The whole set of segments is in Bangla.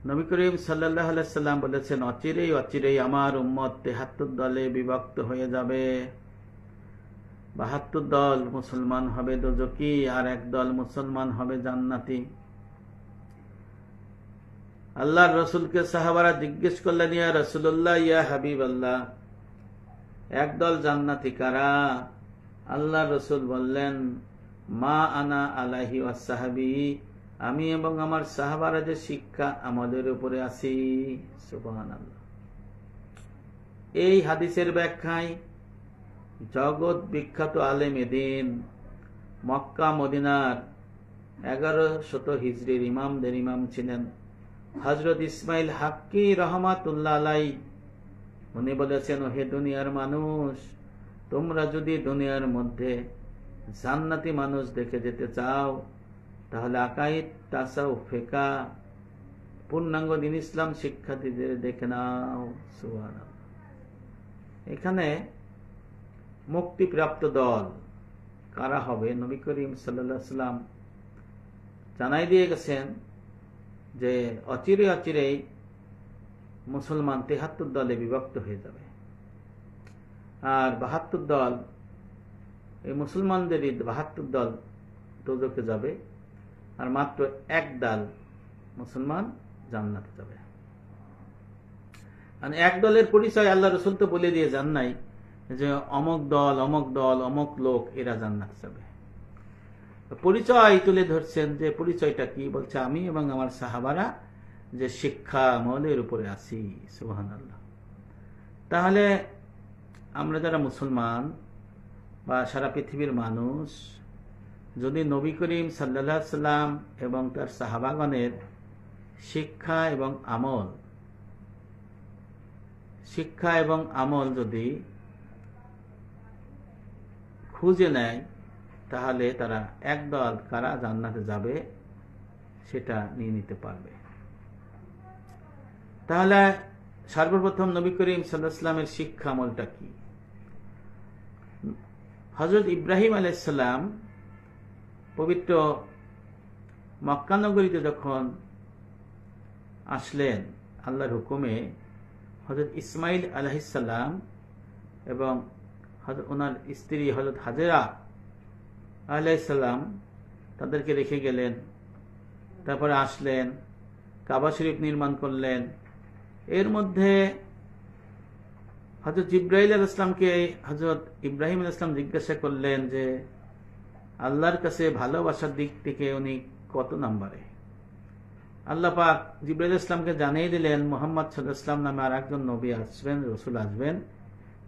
নবী করিম সাল্লাল্লাহু আলাইহি সাল্লাম বলেছেন, অচিরেই অচিরেই আমার উম্মত ৭৩ দলে বিভক্ত হয়ে যাবে। ৭২ দল মুসলমান হবে দোজখী, আর এক দল মুসলমান হবে জান্নাতি। আল্লাহর রসুলকে সাহাবারা জিজ্ঞেস করলেন, ইয়া রাসূলুল্লাহ, ইয়া হাবিবাল্লাহ, একদল জান্নাতি কারা? আল্লাহর রসুল বললেন, মা আনা আলাইহি ওয়াসহাবি, আমি এবং আমার সাহাবারা যে শিক্ষা আমাদের উপরে আছি। সুবহানাল্লাহ। এই হাদিসের ব্যাখ্যায় জগৎ বিখ্যাত আলেমে দ্বীন, মক্কা মদিনার 1100 হিজরির ইমামদের ইমাম ছিলেন হযরত ইসমাইল হাক্কি রহমাতুল্লাহ আলাইহি। উনি বলেছেন, হে দুনিয়ার মানুষ, তোমরা যদি দুনিয়ার মধ্যে জান্নাতি মানুষ দেখে যেতে চাও, তাহলে আকাইদ, তাসাউফ, ফিকহ, পূর্ণাঙ্গ দ্বীন ইসলাম শিক্ষার্থীদের দেখে নাও। সুবহানাল্লাহ। এখানে মুক্তিপ্রাপ্ত দল কারা হবে, নবী করিম সাল্লাল্লাহু আলাইহি ওয়াসাল্লাম জানাই দিয়ে গেছেন যে অচিরে অচিরেই মুসলমান ৭৩ দলে বিভক্ত হয়ে যাবে, আর ৭২ দল, এই মুসলমানদেরই ৭২ দল দোজখে যাবে, আর মাত্র এক দল মুসলমান জান্নাতে যাবে। আর এক দলের পরিচয় আল্লাহ রসুল তো বলে দিয়ে যান নাই যে অমুক দল অমুক দল অমুক লোক এরা জান্নাতে যাবে। পরিচয় তুলে ধরছেন, যে পরিচয়টা কি? বলছে, আমি এবং আমার সাহাবারা যে শিক্ষা আমলের উপরে আছি। সুবহানাল্লাহ। তাহলে আমরা যারা মুসলমান বা সারা পৃথিবীর মানুষ, যদি নবী করিম সাল্লাল্লাহু আলাইহি সাল্লাম এবং তার সাহাবাগণের শিক্ষা এবং আমল যদি খুঁজে নেয়, তাহলে তারা একদল কারা জান্নাতে যাবে সেটা নিয়ে নিতে পারবে। তাহলে সর্বপ্রথম নবী করিম সাল্লাল্লাহু আলাইহি সাল্লামের শিক্ষা আমলটা কি? হযরত ইব্রাহিম আলাইহিস সালাম পবিত্র মক্কা নগরীতে যখন আসলেন আল্লাহর হুকুমে, হযরত ইসমাইল আলাইহিস সালাম এবং ওনার স্ত্রী হযরত হাজেরা আলাইহিস সালাম তাদেরকে রেখে গেলেন। তারপরে আসলেন, কাবা শরীফ নির্মাণ করলেন। এর মধ্যে হযরত জিবরাইল আলাইহিস সালামকে হযরত ইব্রাহিম আলাইহিস সালাম জিজ্ঞাসা করলেন যে আল্লাহর কাছে ভালোবাসার দিক থেকে উনি কত নম্বরে? আল্লাহ পাক জিবরাইল আলাইহিস সালামকে জানিয়ে দিলেন, মুহাম্মদ সাল্লাল্লাহু আলাইহি ওয়াসাল্লাম নামে আরেকজন নবী আসবেন, রাসূল আসবেন,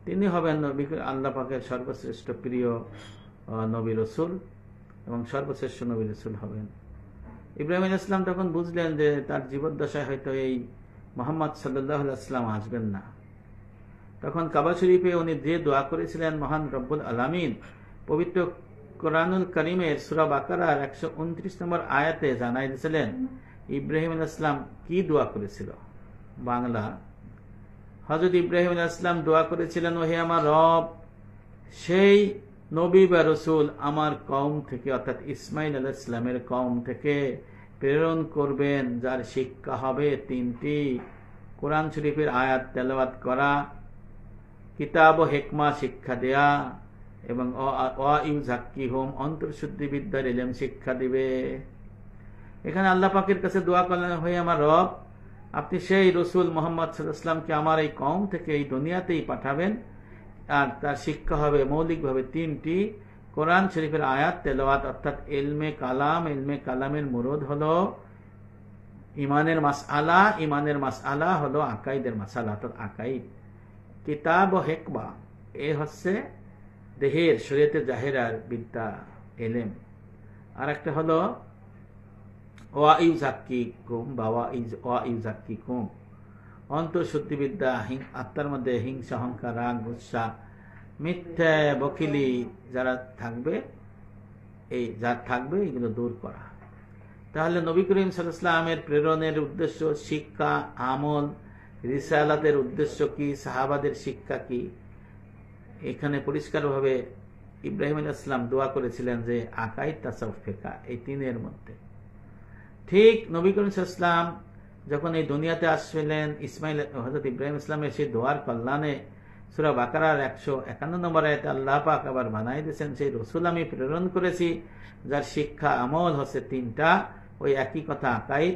তিনি হবেন নবী আল্লাহ পাকের সর্বশ্রেষ্ঠ প্রিয় নবী রাসূল এবং সর্বশ্রেষ্ঠ নবী রাসূল হবেন। ইব্রাহিম আলাইহিস সালাম তখন বুঝলেন যে তার জীবদ্দশায় হয়তো এই মুহাম্মদ সাল্লাল্লাহু আলাইহি ওয়াসাল্লাম আসবেন না। তখন কাবা শরীফে উনি যে দোয়া করেছিলেন, মহান রব্বুল আলামিন পবিত্র কোরআনুল কারীমের সূরা বাকারার 129 নম্বর আয়াতে জানাই দিয়েছিলেন ইব্রাহিম আলাইহিস সালাম কি দোয়া করেছিল। বাংলা, হযরত ইব্রাহিম আলাইহিস সালাম দোয়া করেছিলেন, ওহে আমার রব, সেই নবী বা রাসূল আমার কওম থেকে, অর্থাৎ ইসমাইল আলাইহিস সালামের কওম থেকে প্রেরণ করবেন, যার শিক্ষা হবে 3টি: কোরআন শরীফের আয়াত তেলাওয়াত করা, কিতাব ও হিকমা শিক্ষা দেয়া, এবং ওয়াইউযাক্কিহুম অন্তর্শুদ্ধি বিদ্যার ইলম শিক্ষা দিবে। এখানে আল্লাহ পাকের কাছে দোয়া করলেন, হে আমার রব, আপনি সেই রাসূল মুহাম্মদ সাল্লাল্লাহু আলাইহি ওয়াসাল্লামকে আমার এই কওম থেকে এই দুনিয়াতেই পাঠাবেন, আর তার শিক্ষা হবে মৌলিকভাবে 3টি: কোরআন শরীফের আয়াত তেলাওয়াত, অর্থাৎ ইলমে কালাম। ইলমে কালামের মুরাদ হলো ইমানের মাসআলা, ইমানের মাসআলা হলো আকাইদের মাসআলা, অর্থাৎ আকাইদ। কিতাব ও হিকমা, এ হচ্ছে দেহের শরীয়তে জাহেরার বিদ্যা, ইলম। আর একটা হলো ওয়াইউযাক্কিকুম বা ওয়াইউযাক্কিকুম, অন্তঃশুদ্ধি বিদ্যা, আত্মার মধ্যে হিংসা, অহংকার, রাগ, গুসা, মিথ্যা, বকিলি যারা থাকবে এগুলো দূর করা। তাহলে নবী করিম সাল্লাল্লাহু আলাইহি ওয়াসাল্লামের প্রেরণের উদ্দেশ্য, শিক্ষা, আমল, রিসালাতের উদ্দেশ্য কি, সাহাবাদের শিক্ষা কি, এখানে পরিষ্কারভাবে ইব্রাহিম আলাইহিস সালাম দোয়া করেছিলেন যে আকাইদ, তাসাউফ, ফিকহ, এই 3-এর মধ্যে। ঠিক নবী করিম সাল্লাল্লাহু আলাইহি ওয়াসাল্লাম যখন এই দুনিয়াতে আসছিলেন ইসমাইল হযরত ইব্রাহিম ইসলামের সেই দোয়ার কল্যাণে সূরা বাকারার 151 নম্বর আয়াতে আল্লাহ পাক আবার বানাই দিয়েছেন, সেই রসুল আমি প্রেরণ করেছি যার শিক্ষা আমল হচ্ছে তিনটা। ওই একই কথা আকাইদ,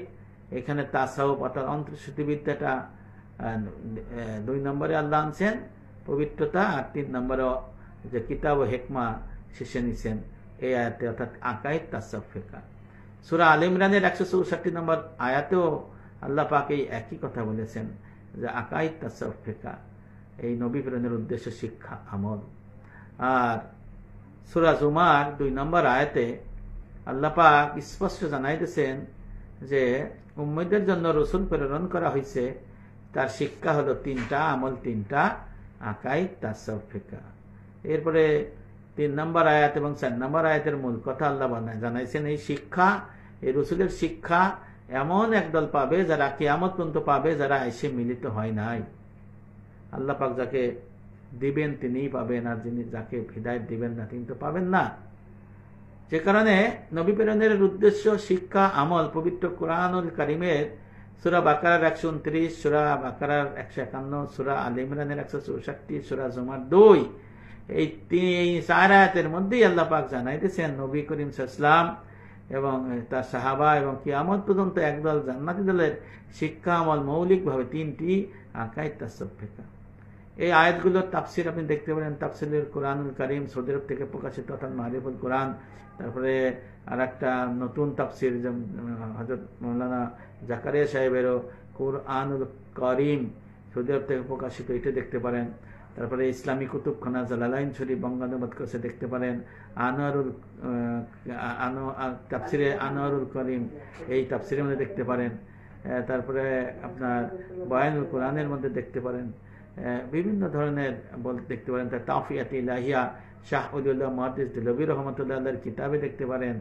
এখানে তাসাউফ অর্থাৎ অন্তর্শ্রুতিবিদ্যাটা 2 নম্বরে আল্লাহ আনছেন পবিত্রতা, আর 3 নম্বরে যে কিতাব ও হেকমা শেষে নিছেন এই আয়াতে, অর্থাৎ আকাইদ তাসাউফ ফিকহ। সূরা আলে ইমরানের 164 নম্বর আয়াতেও আল্লাহ পাক এই একই কথা বলেছেন যে আকাইদ তাসাউফ ফিকহ, এই নবী প্রেরণের উদ্দেশ্য শিক্ষা আমল। আর সূরা জুমার 2 নম্বর আয়াতে আল্লাহ পাক স্পষ্ট জানাইতেছেন যে উম্মতের জন্য রসুল প্রেরণ করা হয়েছে, তার শিক্ষা হলো 3টা, আমল 3টা, আকাইদ তাসাউফ ফিকহ। এরপরে 3 নম্বর আয়াত এবং 4 নম্বর আয়াতের মূল কথা আল্লাহ জানাইছেন এই শিক্ষা, এই রসুলের শিক্ষা এমন একদল পাবে যারা কিয়ামত পর্যন্ত পাবে, যারা এসে মিলিত হয় নাই। আল্লাহ পাক যাকে দিবেন তিনিই পাবেন, আর যিনি যাকে হিদায়াত দিবেন না তিনি তো পাবেন না। যে কারণে নবী প্রেরণের উদ্দেশ্য শিক্ষা আমল পবিত্র কোরআনুল কারীমের সূরা বাকারার 129, সূরা বাকারার 151, সূরা আলে ইমরানের 164, সূরা জুমার 2, এই 4 আয়াতের মধ্যেই আল্লাহ পাক জানাইতেছেন নবী করিম সাল্লাল্লাহু আলাইহি ওয়াসাল্লাম এবং তার সাহাবা এবং কিয়ামত পর্যন্ত একদল জান্নাতি দলের শিক্ষা আমল মৌলিকভাবে 3টি, আকাইদ তাসাউফ ফিকহ। এই আয়াতগুলোর তাফসির আপনি দেখতে পারেন তাফসিরুল কোরআনুল কারীম, সৌদি আরব থেকে প্রকাশিত অর্থাৎ মারিফুল কোরআন। তারপরে আর একটা নতুন তাফসির হযরত মাওলানা জাকারিয়া সাহেবেরও কোরআনুল কারীম, সৌদি আরব থেকে প্রকাশিত, এটা দেখতে পারেন। তারপরে ইসলামী কুতুবখানা জালালাইন শরীফ বঙ্গানুবাদ করেছে, দেখতে পারেন। তাফসিরে আনোয়ারুল করিম, এই তাফসিরের মধ্যে দেখতে পারেন। তারপরে আপনার বয়ানুল কোরআনের মধ্যে দেখতে পারেন, বিভিন্ন ধরনের দেখতে পারেন। তার তাওফিয়াত ইলাহিয়া শাহ ওলিউল্লাহ মুহাদ্দিস দেলভী রহমাতুল্লাহ আলাইহির কিতাবে দেখতে পারেন।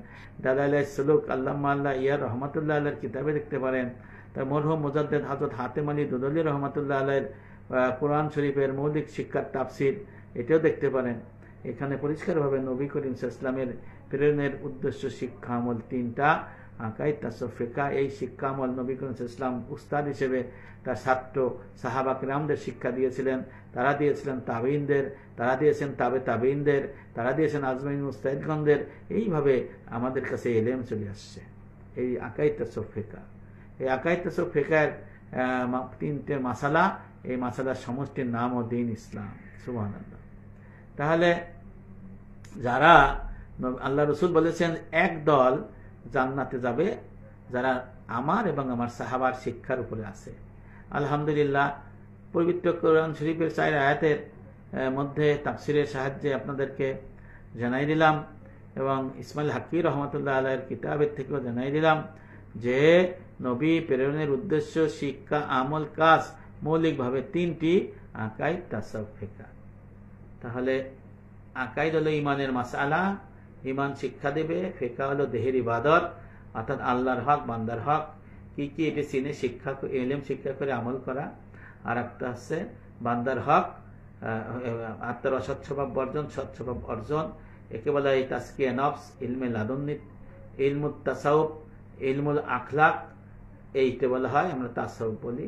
দালাইলুস সুলুক আল্লামা আল্লাহ ইয়া রহমাতুল্লাহ আলাইহির কিতাবে দেখতে পারেন। তার মরহুম মুজাদ্দিদ হযরত হাতেম আলী দুদলী রহমাতুল্লাহ আলাইহির কোরআন শরীফের মৌলিক শিক্ষার তাফসির, এটাও দেখতে পারেন। এখানে পরিষ্কারভাবে নবী করিম সাল্লাল্লাহু আলাইহি ওয়াসাল্লামের প্রেরণের উদ্দেশ্য শিক্ষা আমল 3টা, আকাইদ তাসাউফ ফিকহ। এই শিক্ষা আমল নবী করিম সাল্লাল্লাহু আলাইহি ওয়াসাল্লাম উস্তাদ হিসেবে তার ছাত্র সাহাবা কিরামদের শিক্ষা দিয়েছিলেন, তারা দিয়েছিলেন তাবেঈনদের, তারা দিয়েছেন তাবেঈনদের, তারা দিয়েছেন আজমাইন মুস্তাহিদগণদের। এইভাবে আমাদের কাছে ইলম চলে আসছে এই আকাইদ তাসাউফ ফিকহ। এই আকাইদ তাসাউফ ফিকহের 3টে মাসালা, এই মাসালার সমষ্টির নাম ও দ্বীন ইসলাম। সুবহানাল্লাহ। তাহলে যারা আল্লাহ রসুল বলেছেন এক দল জান্নাতে যাবে যারা আমার এবং আমার সাহাবার শিক্ষার উপরে আছে। আলহামদুলিল্লাহ, পবিত্র কোরআন শরীফের 4 আয়াতের মধ্যে তাফসিরের সাহায্যে আপনাদেরকে জানাই দিলাম এবং ইসমাইল হাক্কি রহমতুল্লাহ আলাইহির কিতাবের থেকেও জানাই দিলাম যে নবী প্রেরণের উদ্দেশ্য শিক্ষা আমল কাজ মৌলিকভাবে 3টি, আকাইদ তাসাউফ ফিকহ। তাহলে আকাইদ হলো ইমানের মাসালা, ইমান শিক্ষা দেবে। ফিকহ হলো দেহের ইবাদত, অর্থাৎ আল্লাহর হক বান্দার হক কি কি এটি চিনে শিক্ষা ইলম শিক্ষা করে আমল করা। আর একটা হচ্ছে বান্দার হক, আত্মার অসৎ স্বভাব বর্জন, সৎ স্বভাব অর্জন। একে বলা হয় তাজকিয়া নফস, ইলমে লাদুন্নি, ইলমুত তাসাউফ, ইলমুল আখলাক, এইটা বলা হয় আমরা তাসাউফ বলি।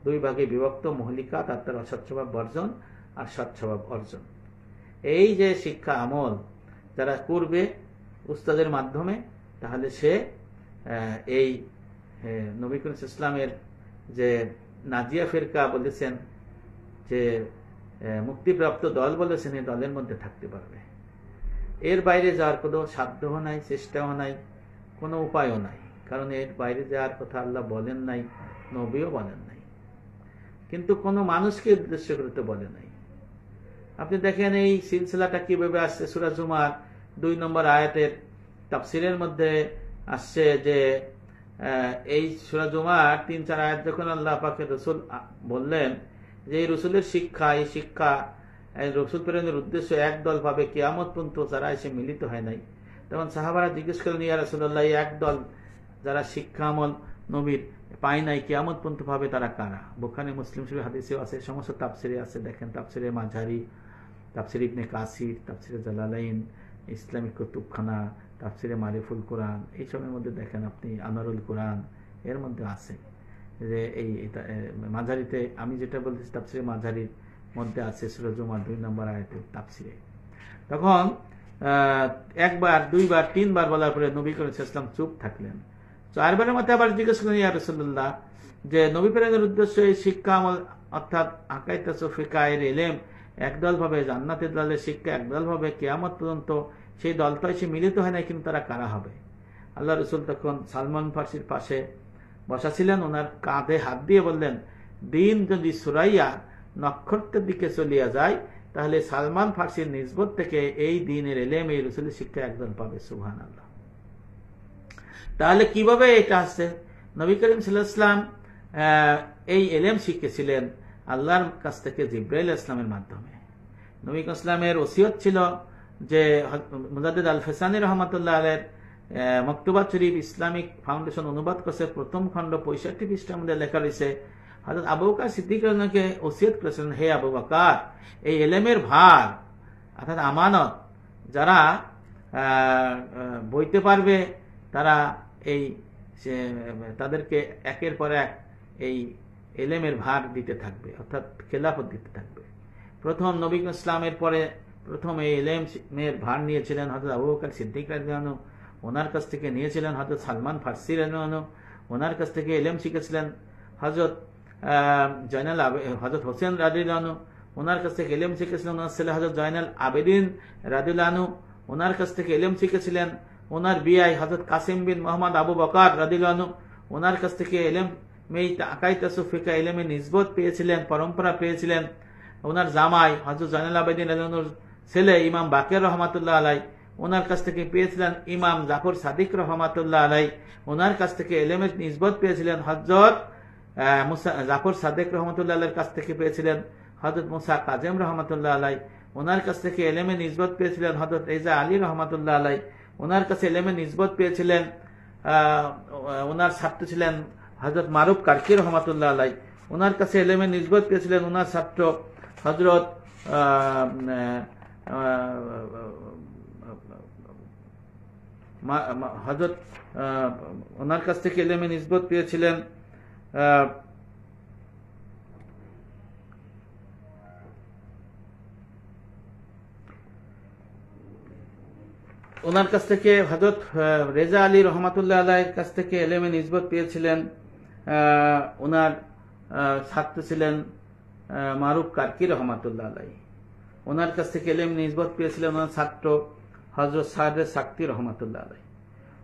2 ভাগে বিভক্ত, মহলিকাত আত্মার অসৎ স্বভাব বর্জন আর সৎ স্বভাব অর্জন। এই যে শিক্ষা আমল যারা করবে উস্তাদের মাধ্যমে, তাহলে সে এই নবী করিম সাল্লাল্লাহু আলাইহি ওয়াসাল্লামের যে নাজিয়া ফিরকা বলেছেন, যে মুক্তিপ্রাপ্ত দল বলেছেন, এই দলের মধ্যে থাকতে পারবে। এর বাইরে যাওয়ার কোনো সাধ্যও নাই, চেষ্টাও নাই, কোনো উপায়ও নাই। কারণ এর বাইরে যাওয়ার কথা আল্লাহ বলেন নাই, নবীও বলেন নাই, কিন্তু কোনো মানুষকে উদ্দেশ্য করে তো বলে নাই। আপনি দেখেন এই সিলসিলাটা কিভাবে আসছে। সূরা জুমার 2 নম্বর আয়াতের তাফসিরের মধ্যে আসছে যে এই সূরা জুমার 3-4 আয়াত যখন আল্লাহ পাকের রসুল বললেন যে এই রসুলের শিক্ষা, এই শিক্ষা রসুল প্রেরণের উদ্দেশ্য একদল পাবে কিয়ামত পর্যন্ত যারা এসে মিলিত হয় নাই, তখন সাহাবারা জিজ্ঞেস করলেন, ইয়া রাসূলুল্লাহ, এই একদল যারা শিক্ষা আমল নবীর পায় নাই কিয়ামত পর্যন্ত পাবে তারা কারা? বুখারী মুসলিম শরীফ হাদিসেও আছে, সমস্ত তাফসিরে আছে। দেখেন তাফসিরে মাঝারি, তাফসির ইবনে কাসির, তাফসিরে জালালাইন, ইসলামিক কুতুবখানা, তাফসিরে মারিফুল কোরআন, এইসবের মধ্যে দেখেন আপনি আনোয়ারুল কোরআন, এর মধ্যে আছে যে এই মাঝারিতে আমি যেটা বলতেছি তাফসিরে মাঝারির মধ্যে আছে সূরা জুমার 2 নম্বর আয়াতের তাফসিরে। তখন একবার, দুইবার, তিনবার বলার পরে নবী করিম সাল্লাল্লাহু আলাইহি ওয়াসাল্লাম চুপ থাকলেন। 4 বারের মধ্যে আবার জিজ্ঞেস করলেন, ইয়া রাসূলুল্লাহ, যে নবী প্রেরণের উদ্দেশ্য এই শিক্ষা আমল অর্থাৎ আকাইদ ফিকাহ এর ইলম একদল ভাবে জান্নাতের দলের শিক্ষা, একদল ভাবে কিয়ামত পর্যন্ত, সেই দলটা এসে মিলিত হয় না, কিন্তু তারা কারা হবে? আল্লাহ রাসূল তখন সালমান ফার্সির পাশে বসা ছিলেন, ওনার কাঁধে হাত দিয়ে বললেন, দিন যদি সুরাইয়া নক্ষত্রের দিকে চলিয়া যায় তাহলে সালমান ফার্সির নিসবত থেকে এই দিনের ইলম, এই রাসূলের শিক্ষা একদল পাবে। সুবহানাল্লাহ। তাহলে কিভাবে এটা আসছে? নবী করিম সাল্লাল্লাহু আলাইহি ওয়াসাল্লাম এই ইলম শিখেছিলেন আল্লাহর কাছ থেকে জিবরাইল ইসলামের মাধ্যমে। নবী করিম ইসলামের ওসিয়ত ছিল যে মুজাদ্দিদ আল ফেসানি রহমাতুল্লাহ আলাইহির মকতুবাত শরীফ ইসলামিক ফাউন্ডেশন অনুবাদ করছে, প্রথম খণ্ড 65 পৃষ্ঠার মধ্যে লেখা রয়েছে, হযরত আবু বকর সিদ্দিক রাদিয়াল্লাহু আনহুকে ওসিয়ত করেছিলেন, হে আবু বকর, এই ইলমের ভার অর্থাৎ আমানত যারা বইতে পারবে তারা এই তাদেরকে একের পর এক এই ইলমের ভার দিতে থাকবে, অর্থাৎ খেলাফত দিতে থাকবে। প্রথম নবী ইসলামের পরে প্রথম এই ইলমের ভার নিয়েছিলেন হযরত আবু বকর সিদ্দিক রাদিয়াল্লাহু আনহু, ওনার কাছ থেকে নিয়েছিলেন হযরত সালমান ফার্সি রাদিয়াল্লাহু আনহু, ওনার কাছ থেকে ইলম শিখেছিলেন হযরত হযরত হোসেন রাদিয়াল্লাহু আনহু, ওনার কাছ থেকে ইলম শিখেছিলেন ওনার ছেলে হযরত জয়নাল আবেদিন রাদিয়াল্লাহু আনহু, ওনার কাছ থেকে ইলম শিখেছিলেন ওনার বিয়াই হযরত কাসিম বিন মোহাম্মদ আবু বকর রাদিয়াল্লাহু আনহু, ওনার কাছ থেকে ইলম আকাইদ ফিকাহ ইলমে নিসবত পেয়েছিলেন, পরম্পরা পেয়েছিলেন ওনার জামাই হযরত জয়নাল আবেদিন রাদিয়াল্লাহু আনহুর ছেলে ইমাম বাকের রহমাতুল্লাহ আলাইহি, ওনার কাছ থেকে পেয়েছিলেন ইমাম জাফর সাদিক রহমাতুল্লাহ আলাইহি, ওনার কাছ থেকে ইলমের নিসবত পেয়েছিলেন হযরত জাফর সাদিক রহমাতুল্লাহ আলাইহির কাছ থেকে পেয়েছিলেন হযরত মুসা কাজেম রহমাতুল্লাহ আলাইহি, ওনার কাছ থেকে ইলমের নিসবত পেয়েছিলেন হযরত রেজা আলী রহমাতুল্লাহ আলাইহি, ওনার কাছে ইলমের নিসবত পেয়েছিলেন ওনার ছাত্র ছিলেন হযরত মারুফ কারকি রহমাতুল্লাহ আলাইহি, ওনার কাছে ইলমের নিসবত পেয়েছিলেন ওনার ছাত্র হযরত ওনার কাছ থেকে ইলমের নিসবত পেয়েছিলেন ওনার কাছ থেকে হযরত রেজা আলী রহমাতুল্লাহ আলাইহির কাছ থেকে ইলমের নিসবত পেয়েছিলেন ওনার ছাত্র ছিলেন মারুফ কারকি রহমাতুল্লাহ আলাইহি, ওনার কাছ থেকে ইলম নিসবত পেয়েছিলেন ওনার ছাত্র হযরত সাদে সাকতি রহমাতুল্লাহ আলাইহি,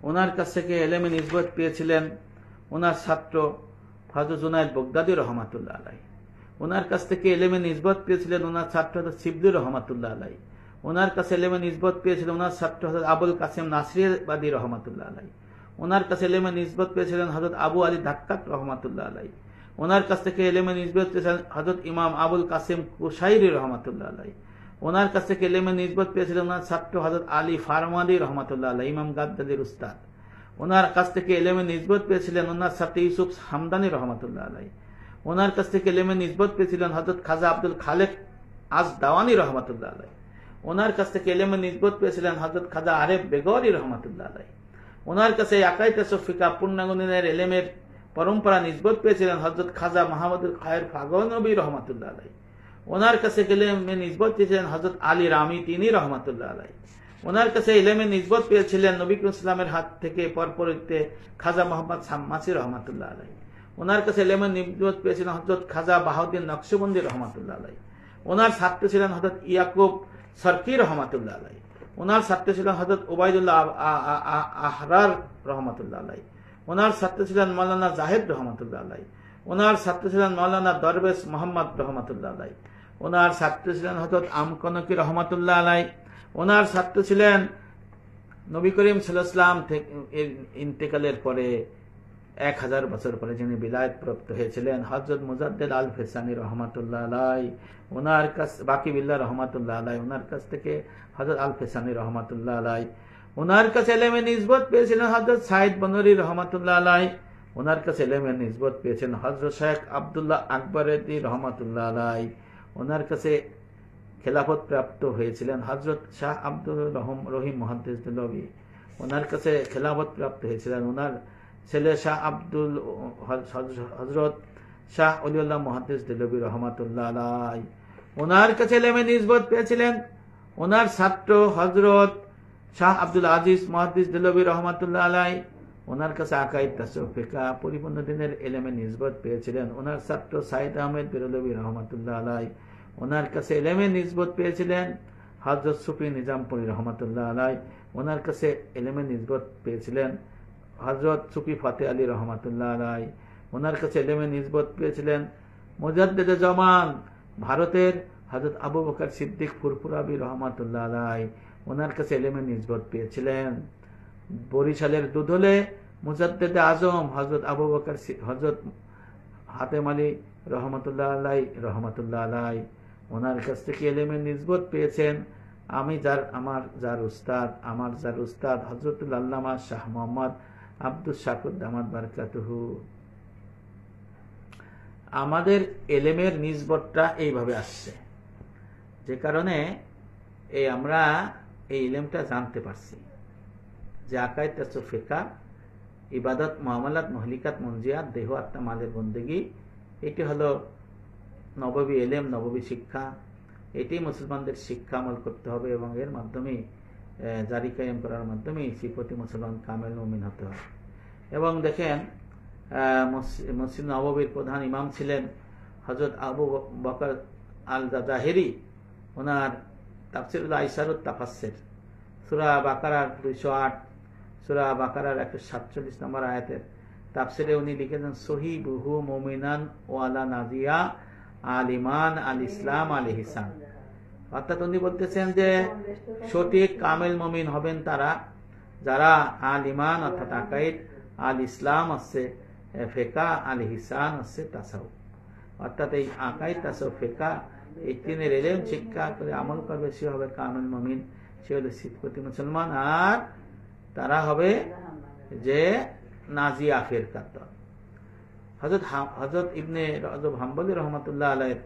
ওনার কাছ থেকে ইলমে নিসবত পেয়েছিলেন ওনার ছাত্র হযরত জুনায়েদ বাগদাদী রহমাতুল্লাহ আলাইহি, ওনার কাছ থেকে ইলমে নিসবত পেয়েছিলেন ওনার ছাত্র হযরত শিবলি রহমাতুল্লাহ আলাইহি, ওনার কাছে ইলমে নিসবত পেয়েছিলেন ওনার ছাত্র হযরত আবুল কাসেম নাসরিবাদী রহমাতুল্লাহ আলাইহি, ওনার কাছে ইলমে নিসবত পেয়েছিলেন হযরত আবু আলী ধাক্কাত রহমাতুল্লাহ আলাইহি, ওনার কাছ থেকে ইলমে নিসবত পেয়েছিলেন হযরত ইমাম আবুল কাসেম কুশাইরি রহমাতুল্লাহ আলাইহি, ওনার কাছ থেকে ইলমে নিসবত পেয়েছিলেন ওনার ছাত্র হযরত আলী ফারমাদি রহমাতুল্লাহ আলাইহি, ইমাম গাদ্দালির উস্তাদ, ওনার কাছ থেকে ইলমে নিসবত পেয়েছিলেন ওনার ছাত্র ইউসুফ হামদানি রহমাতুল্লাহ আলাইহি, ওনার কাছ থেকে ইলমে নিসবত পেয়েছিলেন হযরত খাজা আব্দুল খালেক আজ দাওয়ানি রহমাতুল্লাহ আলাইহি, ওনার কাছ থেকে ইলমে নিসবত পেয়েছিলেন হযরত খাজা আরেফ বেগরি রহমাতুল্লাহ আলাইহি, ওনার কাছে আকাইদ ফিকাহ পূর্ণাঙ্গনের ইলমের পরম্পরা নিসবত পেয়েছিলেন হযরত খাজা মাহমুদুল খায়ের ফাগনবী রহমাতুল্লাহ আলাইহি, ওনার কাছে ইলমে নিসবত পেয়েছিলেন হযরত আলী রামি তিনি রহমাতুল্লাহ আলাইহি, ওনার কাছে ইলমে নিসবত পেয়েছিলেন নবী করিম ইসলামের হাত থেকে পরপরিতে খাজা মোহাম্মদ সাম্মাসি রহমাতুল্লাহ আলাইহি, ওনার কাছে ইলমে নিসবত পেয়েছিলেন হযরত খাজা বাহাউদ্দিন নকশবন্দি রহমাতুল্লাহ আলাইহি, ওনার ছাত্র ছিলেন হযরত ইয়াকুব সরকি রহমাতুল্লাহ আলাইহি, ওনার ছাত্র ছিলেন হযরত উবাইদুল্লাহ আহরার রহমাতুল্লাহ আলাইহি, ওনার ছাত্র ছিলেন মাওলানা জাহেদ রহমাতুল্লাহ আলাইহি, ওনার ছাত্র ছিলেন মাওলানা দরবেশ মোহাম্মদ রহমাতুল্লাহ আলাইহি, ওনার ছাত্র ছিলেন হযরত আমকনকি রহমাতুল্লাহ আলাইহি, ওনার ছাত্র ছিলেন নবী করিম সাল্লাল্লাহু আলাইহি ওয়াসাল্লাম থেকে ইন্তেকালের পরে 1000 বছর পরে যিনি বিলায়ত প্রাপ্ত হয়েছিলেন হযরত মুজাদ্দিদ আল ফেসানি রহমাতুল্লাহ আলাইহি, ওনার কাছ বাকি বিল্লাহ রহমাতুল্লাহ আলাইহি, ওনার কাছ থেকে হযরত আল ফেসানি রহমাতুল্লাহ আলাইহি, ওনার কাছে ইলমে নিসবত পেয়েছিলেন হযরত সাইদ বনরি রহমাতুল্লাহ আলাইহি, ওনার কাছে ইলমে নিসবত পেয়েছেন হযরত শেখ আব্দুল্লাহ আকবরী রহমাতুল্লাহ আলাইহি, ওনার কাছে খেলাফত প্রাপ্ত হয়েছিলেন হযরত শাহ আব্দুর রহিম মুহাদ্দিস দেলভী, ওনার কাছে খেলাফত প্রাপ্ত হয়েছিলেন ওনার ছেলে শাহ আব্দুল হযরত শাহ ওলিউল্লাহ মুহাদ্দিস দেহলভী রহমাতুল্লাহ আলাইহি, ওনার কাছে ইলমে নিসবত পেয়েছিলেন। ওনার ছাত্র হযরত শাহ আব্দুল আজিজ মুহাদ্দিস দেহলভী রহমাতুল্লাহ আলাইহি, ওনার কাছে আকাইদ তাসাউফ ফিকহ পরিপূর্ণ দিনের ইলমে নিসবত পেয়েছিলেন। ওনার ছাত্র সাইদ আহমেদ বেরলভী রহমাতুল্লাহ আলাইহি, ওনার কাছে ইলমে নিসবত পেয়েছিলেন হযরত সুফি নিজামপুরী রহমাতুল্লাহ আলাইহি, ওনার কাছে ইলমে নিসবত পেয়েছিলেন হযরত সুফি ফতেহ আলী রহমাতুল্লাহ আলাইহি, ওনার কাছে ইলমে নিসবত পেয়েছিলেন মুজাদ্দিদে জামান ভারতের হযরত আবু বকর সিদ্দিক ফুরফুরাবি রহমাতুল্লাহ আলাইহি, ওনার কাছে ইলমে নিসবত পেয়েছিলেন বরিশালের দুধলে মুজাদ্দিদে আজম হযরত আবু বকর হযরত হাতেম আলী রহমাতুল্লাহ আলাইহি, ওনার কাছ থেকে ইলমে নিসবত পেয়েছেন যার উস্তাদ হযরতুল আল্লামা শাহ মোহাম্মদ আব্দুস শাকুর দামাত বারাকাতুহু। আমাদের ইলমের নিসবতটা এইভাবে আসছে, যে কারণে আমরা এই ইলমটা জানতে পারছি যে আকাইদ তাসাউফ ফিকহ, ইবাদত, মুআমালাত, মুহলিকাত, মুনজিয়াত, দেহ আত্মা মালের বন্দেগী, এটি হলো নববী ইলম, নববী শিক্ষা। এটি মুসলমানদের শিক্ষা আমল করতে হবে এবং এর মাধ্যমে জারি কায়েম করার মাধ্যমে সিফতি মুসলমান কামেল মুমিন হতে হবে। এবং দেখেন মসজিদ নববীর প্রধান ইমাম ছিলেন হযরত আবু বকর আল জাজাহিরি। ওনার তাফসিরুল আইসারুত তাফাসসির সূরা বাকারার 208, সূরা বাকারার 147 নম্বর আয়াতের তাফসিরে উনি লিখেছেন সহিবুহু মুমিনান ওয়ালা নাজিয়া আলিমান আল ইসলাম আল ইহসান। অর্থাৎ উনি বলতেছেন যে সঠিক কামেল মুমিন হবেন তারা যারা আল ইমান অর্থাৎ আকাইদ, আল ইসলাম আছে ফিকহ, আল ইহসান আছে তাসাউফ। অর্থাৎ এই আকাইদ তাসাউফ ফিকহ এই তিনের ইলম শিক্ষা করে আমল করবে, সে হবে কামেল মুমিন, সে হলো সিফতি মুসলমান, আর তারা হবে যে নাজিয়া ফিরকাত। হযরত ইবনে রজব হাম্বলী রহমাতুল্লাহ আলাইহির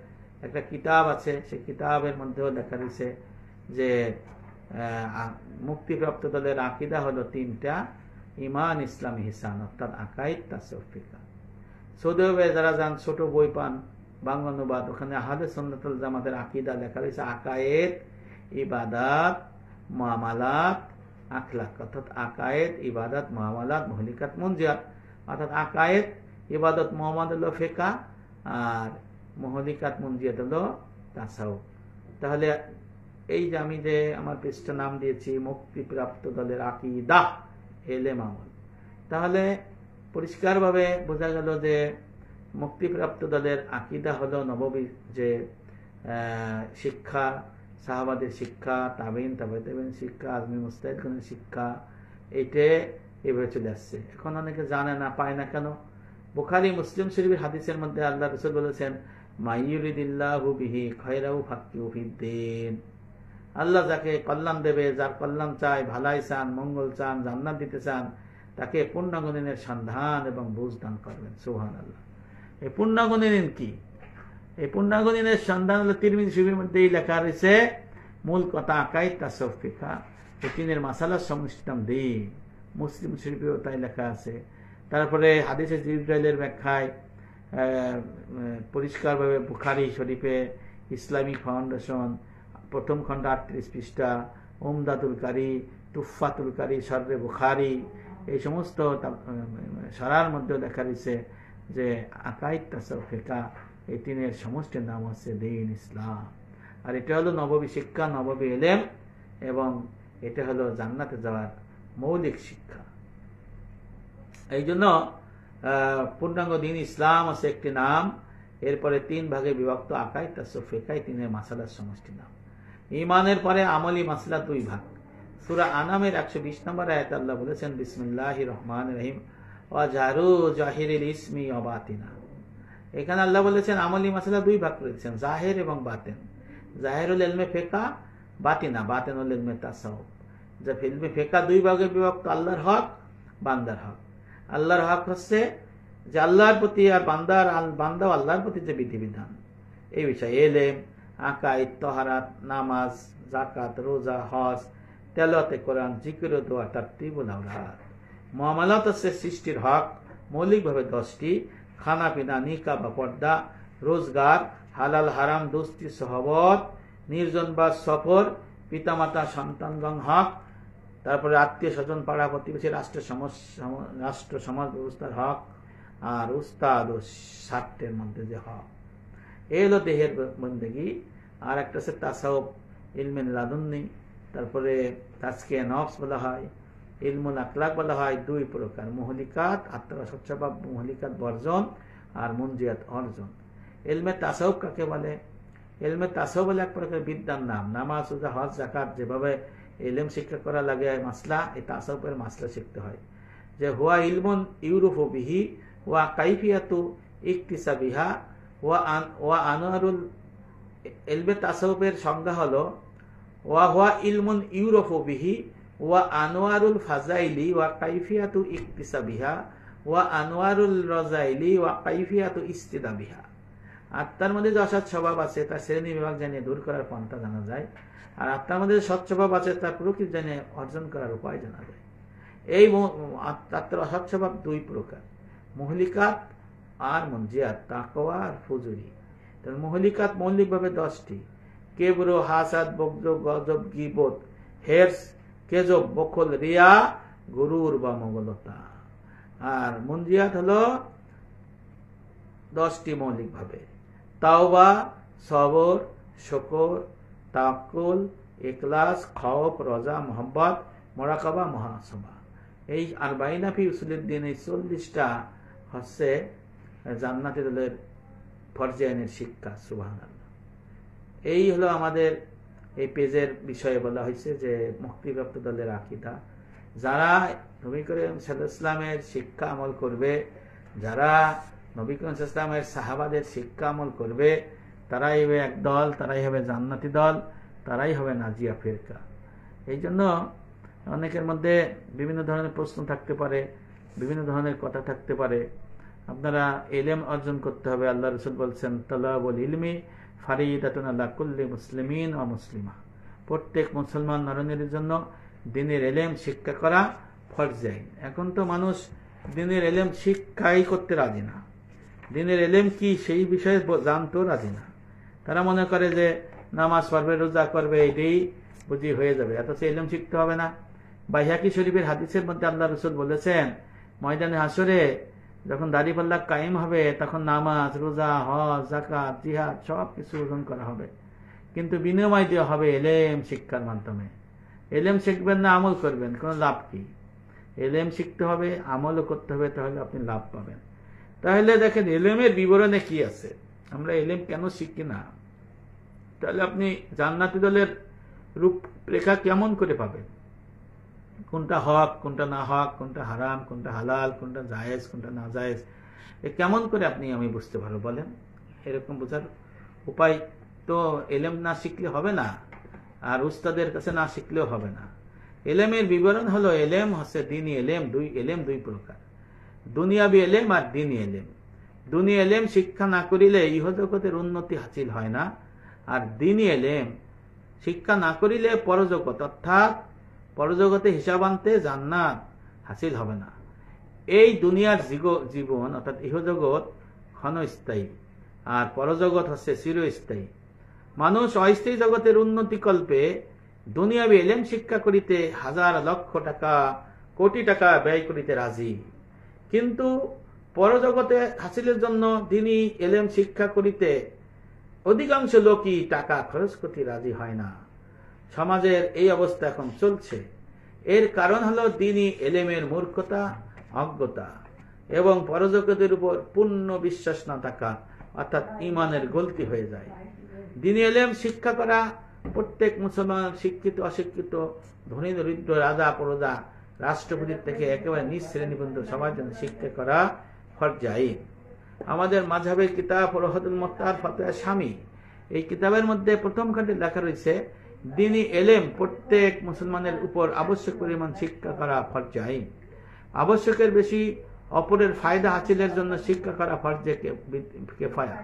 একটা কিতাব আছে, সেই কিতাবের মধ্যেও দেখা দিয়েছে যে মুক্তিপ্রাপ্ত দলের আকীদা হলো তিনটা: ঈমান, ইসলাম, ইহসান, অর্থাৎ আকাইদ তাসাউফ ফিকহ। সৌদি আরবে যারা যান ছোট বই পান বাংলা অনুবাদ, ওখানে আহলে সুন্নাত ওয়াল জামাতের আকীদা লেখা রয়েছে আকায়েদ, ইবাদাত, মুআমালাত, আখলাক। অর্থাৎ আকায়েদ, ইবাদত, মুআমালাত, মুহলিকাত, মুনজিয়াত। অর্থাৎ আকায়েদ, ইবাদত, মুআমালাত হলো ফিকহ, আর মুহলিকাত, মুনজিয়াত হলো তাসাউফ। তাহলে এই যে আমি যে আমার পৃষ্ঠা নাম দিয়েছি মুক্তিপ্রাপ্ত দলের আকীদা, ইলম, আমল, তাহলে পরিষ্কারভাবে বোঝা গেল যে মুক্তিপ্রাপ্ত দলের আকীদা হলো নববী যে শিক্ষা, সাহাবাদের শিক্ষা, তাবেইন, তাবেঈন শিক্ষা, আজমি মুজতাহিদগণের শিক্ষা, এইটা এভাবে চলে আসছে। এখন অনেকে জানে না, পায় না কেন? বুখারী, মুসলিম শরীফের হাদিসের মধ্যে আল্লাহ রাসূল বলেছেন মাইয়ুরিদিল্লাহু বিহি খায়রাহু ফাক্কিহু ফিদ্দীন। আল্লাহ যাকে কল্যাণ দেবে, যার কল্যাণ চায়, ভালাই চান, মঙ্গল চান, জান্নাত দিতে চান, তাকে পূর্ণাঙ্গনের সন্ধান এবং বুঝ দান করবেন। সুবহানাল্লাহ। এই পূর্ণাঙ্গনের কি? এই পূর্ণাঙ্গনের সন্ধান হলো তিরমিজি শরীফের মধ্যেই লেখা রয়েছে মূল কথা আকাইদ তাসাউফ ফিকহ, এই তিনের মাসালার সংমিশ্রণ দিন। মুসলিম শরীফেও তাই লেখা আছে। তারপরে হাদিসে জিবরাইলের ব্যাখ্যায় পরিষ্কারভাবে বুখারী শরীফে ইসলামিক ফাউন্ডেশন প্রথম খণ্ড 38 পৃষ্ঠা, উমদাতুল কারি, তুফাতুল কারি, শরহে বুখারী, এই সমস্ত সরার মধ্যে লেখা রয়েছে যে আকাইদ তাসাউফ ফিকহ এই তিনের সমষ্টির নাম হচ্ছে দ্বীন ইসলাম। আর এটা হলো নববী শিক্ষা, নববী ইলম, এবং এটা হলো জান্নাতে যাওয়ার মৌলিক শিক্ষা। এই জন্য পূর্ণাঙ্গ দ্বীন ইসলাম আছে একটি নাম, এরপরে 3 ভাগে বিভক্ত আকাইদ তাসাউফ ফিকহ তিনের মাসালার সমষ্টি নাম। ঈমানের পরে আমলি মাসলা 2 ভাগ। সূরা আনামের 120 নম্বর আয়াতে আল্লাহ বলেছেন বিসমিল্লাহির রহমানির রহিম ওয়া জাহরু জাহিরিল ইসমি ওয়া বাতিনা। এখানে আল্লাহ বলেছেন আমলি মাসলা 2 ভাগ করেছেন, জাহির এবং বাতিন। জাহিরুল ইলমে ফিকহ, বাতিনা বাতিনুল ইলমে তাসাউফ। যে ইলমে ফিকহ 2 ভাগে বিভক্ত: আল্লাহর হক, বান্দার হক। আল্লাহর হক হচ্ছে যে আল্লাহর প্রতি, আর বান্দা আল্লাহর প্রতি যে বিধিবিধান, এই বিষয়ে ইলম, আকাইদ, তাহারাত, নামাজ, যাকাত, রোজা, হজ, তেলাওয়াতে কোরআন, জিকির ও দোয়া, তারতিবুল আওরাদ, মুআমালাত হচ্ছে সৃষ্টির হক, মৌলিকভাবে 10টি: খানা পিনা, নিকা বা পর্দা, রোজগার, হালাল হারাম দোস্তি সহবত, নির্জন বা সফর, পিতামাতা সন্তানগণ হক, তারপরে আত্মীয় স্বজন, পাড়া প্রতিবেশী, রাষ্ট্র সমাজ ব্যবস্থার হক, আর উস্তাদ ও ছাত্রের মধ্যে যে হক। এই হলো দেহের বন্দেগী। আর একটা হচ্ছে তাসাউফ, ইলমে লাদুন্নি, তারপরে তাজকিয়া নফস বলা হয়, ইলমুল আখলাক বলা হয়। 2 প্রকার: মুহলিকাত, আত্মার সচ্ছভাব, মুহলিকাত বর্জন, আর মুনজিয়াত অর্জন। ইলমে তাসাউফ কাকে বলে? ইলমে তাসাউফ বলে এক প্রকার বিদ্যার নাম। নামাজ, রোজা, হজ, যাকাত যেভাবে ইলম শিক্ষা করা লাগে মাসলা, এই তাসাউফের মাসলা শিখতে হয়। যে হুয়া ইলমুন ইউরুফু বিহি ওয়া কাইফিয়াতু ইকতিসাবিহা ওয়া আনওয়ারুল। ইলমে তাসাউফের সংজ্ঞা হলো ওয়া হুয়া ইলমুন ইউরুফু বিহি ওয়া আনওয়ারুল ফাজাইলি ওয়া কাইফিয়াতু ইকতিসাবিহা ওয়া আনওয়ারুল রাজাইলি ওয়া কাইফিয়াতু ইস্তিদাবিহা। আত্মার মধ্যে যে অসৎ স্বভাব আছে তার শ্রেণী বিভাগ জানিয়ে দূর করার পন্থা জানা যায়, আর আত্মার মধ্যে যে সৎ স্বভাব আছে তার প্রকৃতি জানিয়ে অর্জন করার উপায় জানা যায়। এই আত্মার অসৎ স্বভাব 2 প্রকার: মুহলিকাত আর মুনজিয়াত, তাকওয়া আর ফুজুরি। মুহলিকাত মৌলিকভাবে 10টি: কেবর, হাসাদ, বগজ, গজব, গীবত, হেরস, কেজব, বখল, রিয়া, গুরুর বা মঙ্গলতা। আর মুনজিয়াত হলো 10টি মৌলিকভাবে: তাওবা, সবর, শুকর, তাওয়াক্কুল, ইখলাস, খৌফ, রজা, মোহাব্বত, মুরাকাবা, মুহাসাবা। এই 40 ফি উসুলুদ্দিন, এই 40টা হচ্ছে জান্নাতি দলের ফরজে আইনের শিক্ষা। সুবহানাল্লাহ। এই হলো আমাদের এই পেজের বিষয়ে বলা হয়েছে যে মুক্তিপ্রাপ্ত দলের আকীদা। যারা নবী করিম সাল্লাল্লাহু আলাইহি ওয়াসাল্লামের শিক্ষা আমল করবে, যারা নবী করিম সাল্লাল্লাহু আলাইহি ওয়াসাল্লামের সাহাবাদের শিক্ষা আমল করবে, তারাই হবে এক দল, তারাই হবে জান্নাতি দল, তারাই হবে নাজিয়া ফিরকা। এই জন্য অনেকের মধ্যে বিভিন্ন ধরনের প্রশ্ন থাকতে পারে, বিভিন্ন ধরনের কথা থাকতে পারে। আপনারা ইলম অর্জন করতে হবে। আল্লাহ রাসূল বলছেন, তালাবুল ইলমি ফারিদাতুন আলা কুল্লি মুসলিমিন ওয়া মুসলিমা। প্রত্যেক মুসলমান নরনারীর জন্য দ্বীনের ইলম শিক্ষা করা ফরজ আইন। এখন তো মানুষ দ্বীনের ইলম শিক্ষাই করতে রাজি না। দ্বীনের ইলম কি সেই বিষয়ে জানতেও রাজি না। তারা মনে করে যে নামাজ পড়বে, রোজা করবে, এটাই বুঝি হয়ে যাবে, অথচ ইলম শিখতে হবে না। বাইহাকি শরীফের হাদিসের মধ্যে আল্লাহ রাসূল বলেছেন, ময়দানে হাসরে যখন দাড়িপাল্লা কায়েম হবে তখন নামাজ, রোজা, হজ, যাকাত, জিহাদ সব কিছু ওজন করা হবে, কিন্তু বিনিময় দেওয়া হবে ইলম শিক্ষার মাধ্যমে। ইলম শিখবেন না আমল করবেন, কোনো লাভ কি? ইলম শিখতে হবে, আমলও করতে হবে, তাহলে আপনি লাভ পাবেন। তাহলে দেখেন ইলমের বিবরণে কি আছে, আমরা ইলম কেন শিখি না? তাহলে আপনি জান্নাতি দলের রূপরেখা কেমন করে পাবেন? কোনটা হক, কোনটা না হক, কোনটা হারাম, কোনটা হালাল, কোনটা জায়েজ, কোনটা না জায়েজ, কেমন করে আমি বুঝতে পারবো বলেন? এরকম বোঝার উপায় তো ইলম না শিখলে হবে না, আর উস্তাদের কাছে না শিখলেও হবে না। ইলমের বিবরণ হলো, ইলম হচ্ছে দ্বীনি ইলম। ইলম 2 প্রকার: দুনিয়াবি ইলম আর দ্বীনি ইলম। দুনিয়া ইলম শিক্ষা না করিলে ইহজগতের উন্নতি হাসিল হয় না, আর দ্বীনি ইলম শিক্ষা না করিলে পরজগৎ অর্থাৎ পরজগতে হিসাব আনতে জান্নাত হাসিল হবে না। এই দুনিয়ার জীবন অর্থাৎ ইহজগৎ ক্ষণস্থায়ী, আর পরজগৎ হচ্ছে চিরস্থায়ী। মানুষ অস্থায়ী জগতের উন্নতি কল্পে দুনিয়াবি ইলম শিক্ষা করিতে হাজার লক্ষ টাকা, কোটি টাকা ব্যয় করিতে রাজি, কিন্তু পরজগতে হাসিলের জন্য দ্বীনি ইলম শিক্ষা করিতে অধিকাংশ লোকই টাকা খরচ করতে রাজি হয় না। সমাজের এই অবস্থা এখন চলছে। এর কারণ হলো দ্বীনি ইলমের মূর্খতা, অজ্ঞতা এবং পরজগতের উপর পূর্ণ বিশ্বাস না থাকা, অর্থাৎ ঈমানের গলতি হয়ে যায়। দ্বীনি ইলম শিক্ষা করা প্রত্যেক মুসলমান, শিক্ষিত অশিক্ষিত, ধনী দরিদ্র, রাজা প্রজা, রাষ্ট্রপতির থেকে একেবারে নিজ শ্রেণী পর্যন্ত সবার জন্য শিক্ষা করা ফরজ আইন। আমাদের মাযহাবের কিতাব রওহাতুল মুখতার ফাতোয়া শামী, এই কিতাবের মধ্যে প্রথম খণ্ডে লেখা রয়েছে, দ্বীনি ইলম প্রত্যেক মুসলমানের উপর আবশ্যক পরিমাণ শিক্ষা করা ফরজ আইন। আবশ্যকের বেশি অপরের ফায়দা হাসিলের জন্য শিক্ষা করা ফরজে কিফায়া,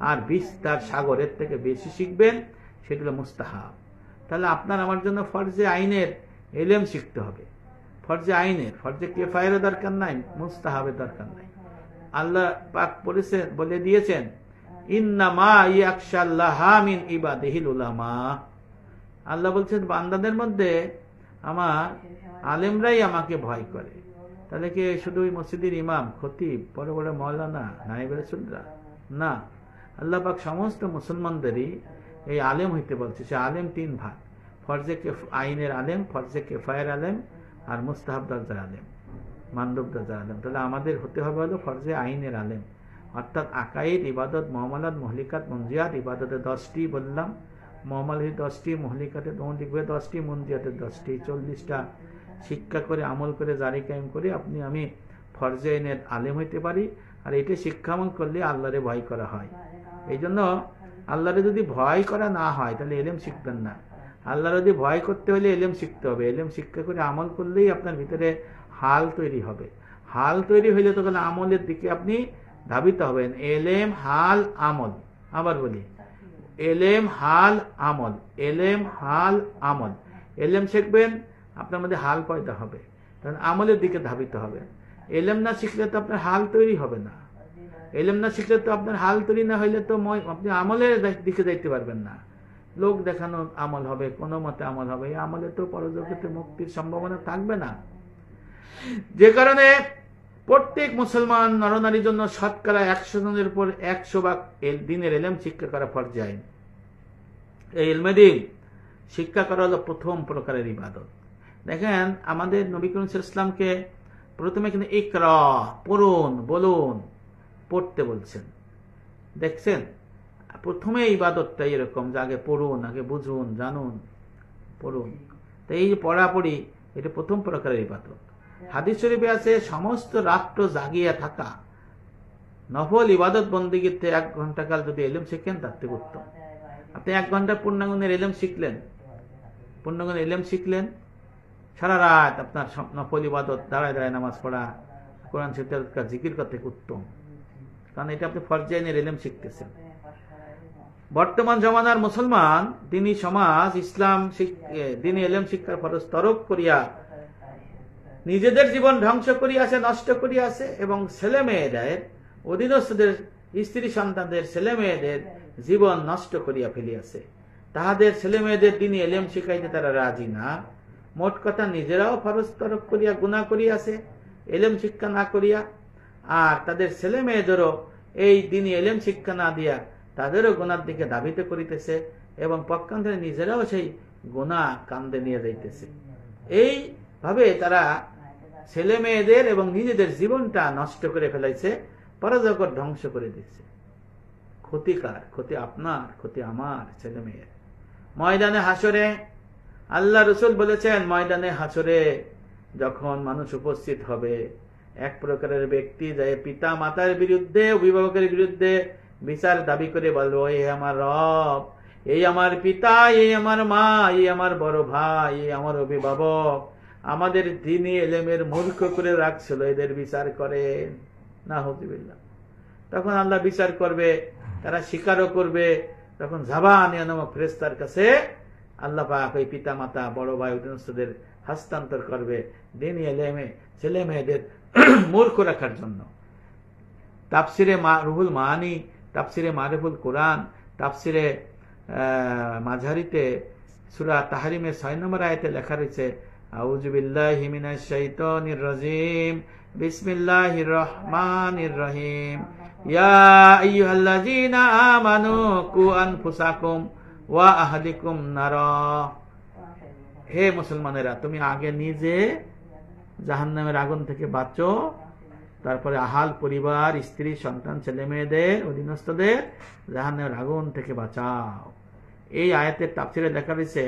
আর বিস্তার সাগরের থেকে বেশি শিখবেন সেগুলো মুস্তাহাব। তাহলে আপনার আমার জন্য ফরজে আইনের ইলম শিখতে হবে। ফরজে আইনের, ফরজে কিফায়ের দরকার নাই, মুস্তাহাবের দরকার নাই। আল্লাহ পাক বলে দিয়েছেন ইন্নামা ইয়াখশাল্লাহা মিন ইবাদিহিল উলামা। আল্লাহ বলছেন বান্দাদের মধ্যে আমার আলেমরাই আমাকে ভয় করে। তাহলে কি শুধু মসজিদের ইমাম, খতিব, বড় বড় মাওলানা, নায়েবে রাসূলরা? না, আল্লাহ পাক সমস্ত মুসলমানদেরই এই আলেম হইতে বলছে। সে আলেম তিন ভাগ: ফরজে আইনের আলেম, ফরজে কিফায়ের আলেম, আর মুস্তাহাব দরজার আলেম, মানদব দরজার আলেম। তাহলে আমাদের হতে হবে হলো ফরজে আইনের আলেম, অর্থাৎ আকাইদ, ইবাদত, মুআমালাত, মুহলিকাত, মুনজিয়াত। ইবাদতে 10টি বললাম, মুআমালাতে 10টি, মুহলিকাতে 10টি, মুনজিয়াতে 10টি, 40টা শিক্ষা করে আমল করে জারি কায়েম করে আমি ফরজে আইনের আলেম হইতে পারি। আর এটা শিক্ষা আমল করলে আল্লাহরে ভয় করা হয়। এই জন্য আল্লাহরে যদি ভয় করা না হয় তাহলে এলেম শিখবেন না। আল্লাহ যদি ভয় করতে হলে এলেম শিখতে হবে। এলেম শিক্ষা করে আমল করলেই আপনার ভিতরে হাল তৈরি হবে। হাল তৈরি হইলে তখন আমলের দিকে আপনি ধাবিত হবেন। এলেম, হাল, আমল। আবার বলি, এলেম, হাল, আমল। এলেম, হাল, আমল। এলেম শিখবেন, আপনার মধ্যে হাল পয়দা হবে, তখন আমলের দিকে ধাবিত হবে। এলেম না শিখলে তো আপনার হাল তৈরি হবে না। এলেম না শিখলে তো আপনার হাল তৈরি না হইলে তো আপনি আমলের দিকে যাইতে পারবেন না। লোক দেখানো আমল হবে, কোনো মতে আমল হবে, এই আমলে তো পরজগতে মুক্তির সম্ভাবনা থাকবে না। যে কারণে প্রত্যেক মুসলমান নরনারীর জন্য শতকরা 100 জনের উপর 100 ভাগ দিনের এলেম শিক্ষা করা ফরজ আইন। এই ইলমে দ্বীন শিক্ষা করা হলো প্রথম প্রকারের ইবাদত। দেখেন আমাদের নবী করিম সাল্লাল্লাহু আলাইহি ওয়াসাল্লামকে প্রথমে কিন্তু ইকরা, পড়ুন, বলুন, পড়তে বলছেন। দেখছেন, প্রথমে ইবাদতটা এরকম যে আগে পড়ুন, আগে বুঝুন, জানুন, পড়ুন। তো এই যে পড়াপড়ি, এটা প্রথম প্রকারের ইবাদত। হাদিস শরীফে আছে সমস্ত রাত্র জাগিয়া থাকা নফল ইবাদত বন্দেগীতে 1 ঘন্টা কাল যদি এলেম শিখেন তার থেকে উত্তম। আপনি 1 ঘন্টা পূর্ণাঙ্গের এলেম শিখলেন, পূর্ণাঙ্গের এলেম শিখলেন, সারা রাত আপনার নফল ইবাদত, দাঁড়ায় দাঁড়ায় নামাজ পড়া, কোরআন শিক্ষা, জিকির করতে উত্তম। কারণ এটা আপনি ফরজ আইনের এলেম শিখতেছেন। বর্তমান জমানার মুসলমান দিনী সমাজ ইসলাম দিনী এলেম শিক্ষার ফরজ তরক করিয়া নিজেদের জীবন ধ্বংস করিয়াছে, নষ্ট করিয়াছে, এবং ছেলে মেয়েদের, অধীনস্থদের স্ত্রী সন্তানদের, ছেলে মেয়েদের জীবন নষ্ট করিয়া ফেলিয়াছে। তাহাদের ছেলে মেয়েদের দিনী এলেম শিখাইতে তারা রাজি না। মোট কথা নিজেরাও ফরজ তরক করিয়া গুনাহ করিয়াছে এলেম শিক্ষা না করিয়া, আর তাদের ছেলে মেয়েদেরও এই দিনী এলেম শিক্ষা না দিয়া তাদেরও গুনার দিকে ধাবিত করিতেছে, এবং পক্ষান্তরে নিজেরাও সেই গুনাহ কান্দে নিয়ে যাইতেছে। এইভাবে তারা ছেলে মেয়েদের এবং নিজেদের জীবনটা নষ্ট করে ফেলাইছে, পরজগৎ ধ্বংস করে দিচ্ছে। ক্ষতিকার, ক্ষতি আপনার, ক্ষতি আমার, ছেলে মেয়ের। ময়দানে হাসরে আল্লাহ রসুল বলেছেন, ময়দানে হাসরে যখন মানুষ উপস্থিত হবে, এক প্রকারের ব্যক্তি যায় পিতা মাতার বিরুদ্ধে, অভিভাবকের বিরুদ্ধে বিচার দাবি করে বলবো, এই আমার রব, এই আমার পিতা, এই আমার মা, এই আমার বড় ভাই, এই আমার অভিভাবক আমাদের দ্বীনি এলেমের মূর্খ করে রাখছিল, এদের বিচার করেন না। হুজুবিল্লাহ। তখন আল্লাহ বিচার করবে, তারা স্বীকারও করবে। তখন জাবানিয়া নামক ফেরেশতার কাছে আল্লাহ পাক ওই পিতা মাতা, বড় ভাই, অধীনস্থদের হস্তান্তর করবে দ্বীনি এলেমে ছেলে মেয়েদের মূর্খ রাখার জন্য। তাফসিরে রুহুল মানি, তাফসিরে মারিফুল কোরআন, তাফসিরে মাঝারিতে সূরা তাহরিমের 6 নম্বর আয়াতে লেখা রয়েছে, আউযু বিল্লাহি মিনাশ শাইতানির রাজিম, বিসমিল্লাহির রহমানির রহিম, ইয়া আইয়ুহাল্লাযীনা আমানু কু আনফুসাকুম ওয়া আহলিকুম নারা। হে মুসলমানেরা, তুমি আগে নিজে জাহান্নামের আগুন থেকে বাঁচো, তারপরে আহাল, পরিবার, স্ত্রী, সন্তান, ছেলে মেয়েদের, অধীনস্থদের জাহান্নামের আগুন থেকে বাঁচাও। এই আয়াতের তাফসিরে লেখা রয়েছে,